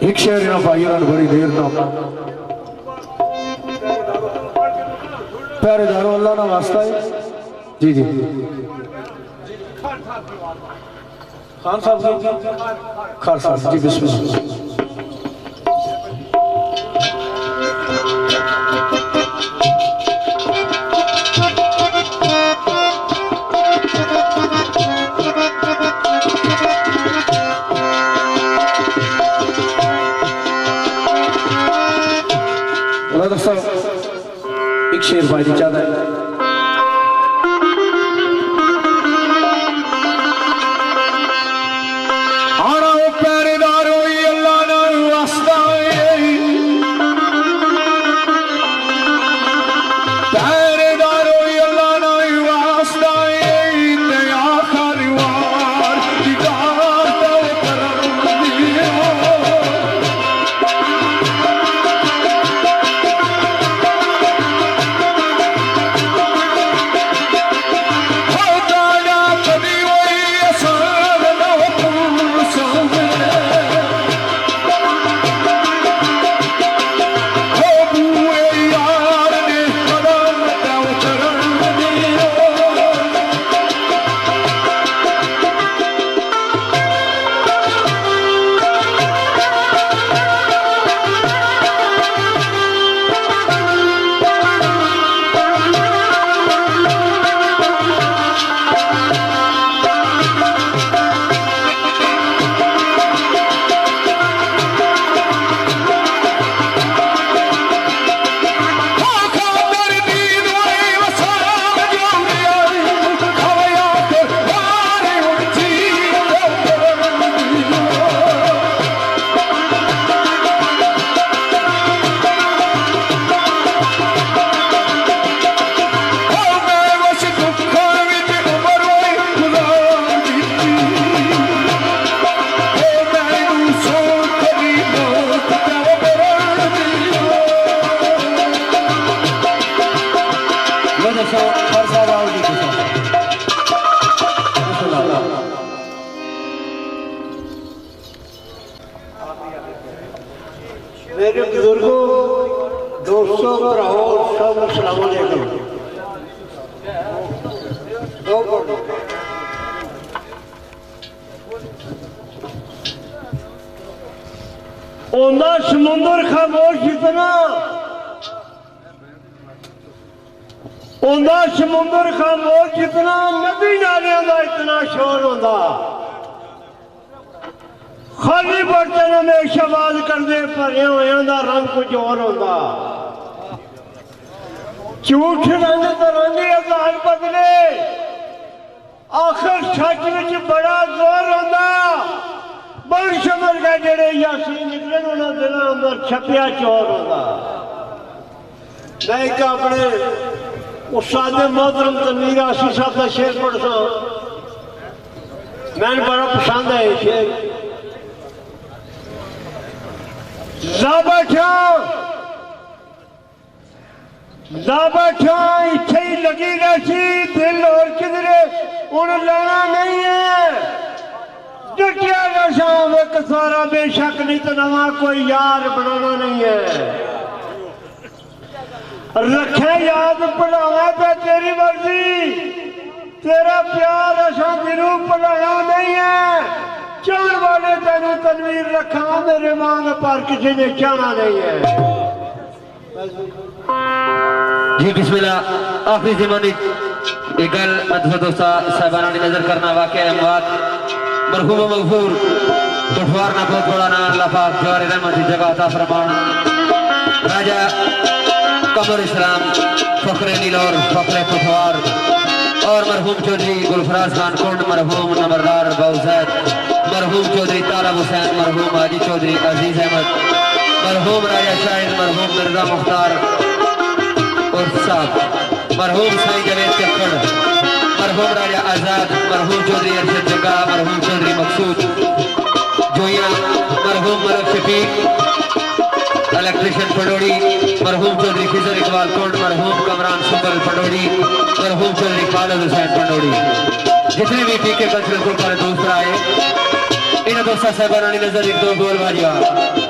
एक शेर ना भाइयों बड़ी देर ना पहरेदारों अल्लाह ना वास्ता है जी जी खान साहब खान साहब जी बिस्मिल्लाह एक शेर भाई चाहता है आना वो पहरेदार होई अल्लाह ना वास्ता पहरेदार होई अल्लाह ना वास्ता ते आखिर वार दीदार तो करम दियो मेरे बुजुर्गों दोस्तों भराओ सब अस्सलाम वालेकुम ओंदा समुंदर खामोश इतना ओंदा समुंदर खामोश इतना नदी नालियां दा इतना शोर होंदा खाली बर्तन हमेशा बात करते भरे हुए का रंग कुछ और होता झूठ रंग तो रंग आधार बदले आखिर सच में बड़ा जोर होता बड़ समझ का जेड़े यासी निकले उन्होंने दिलों अंदर छपिया चोर होता मैं एक अपने उस्ताद मोहतरम तनवीर आसी साहब का शेर पढ़ता मैंने बड़ा पसंद है ये शेर इत्थे ही लगी रही दिल और किधरे उन्हें लेना नहीं है डटिया रहा एक सारा बेशक नहीं तो नवा कोई यार बनाना नहीं है रखे याद भुलावा पे तेरी मर्जी तेरा प्यार असा दिनों भुलाना नहीं है चाहने वाले तेनू तनवीर रखा मेरे मांग पर किसी ने चाहना नहीं है जी बिस्मिल्लाह आखिरी ज़माने एक गल दोस्ता साहबाना ने नजर करना वाक़या अमवात मरहूम मगफूर पठवार ना बहुत बड़ा ना अल्लाह पाक जवार रहमत की जगह अता फरमान राजा कमर इस्लाम फखरे नीलौर फखरे पठवार और मरहूम चौधरी गुलफराज खान कुंड मरहूम नंबरदार बाउजैद मरहूम चौधरी तालब हुसैन मरहूम हाजी चौधरी अजीज अहमद मरहूम राजा शाहिद मरहूम मिर्जा मुख्तार और साहब मरहूम साईं जवेद चक्कड़ मरहूम राजा आजाद मरहूम चौधरी अरशद जग्गा मरहूम चौधरी मकसूद जोया मरहूम मलक शफीक इलेक्ट्रिशियन पडोड़ी मरहूम चौधरी खिजर इकबाल कुंड मरहूम कमरान सुबल पडोड़ी मरहूम चौधरी खालिद हुसैन पडोड़ी जितने भी पीके कल्चरल ग्रुप वाले दोस्त आए इन दोस्तों साहबाना ने नजर एक दो बोल बाजिया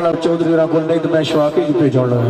और चौधरी को नहीं तो मैं शवाकी भेजने लगा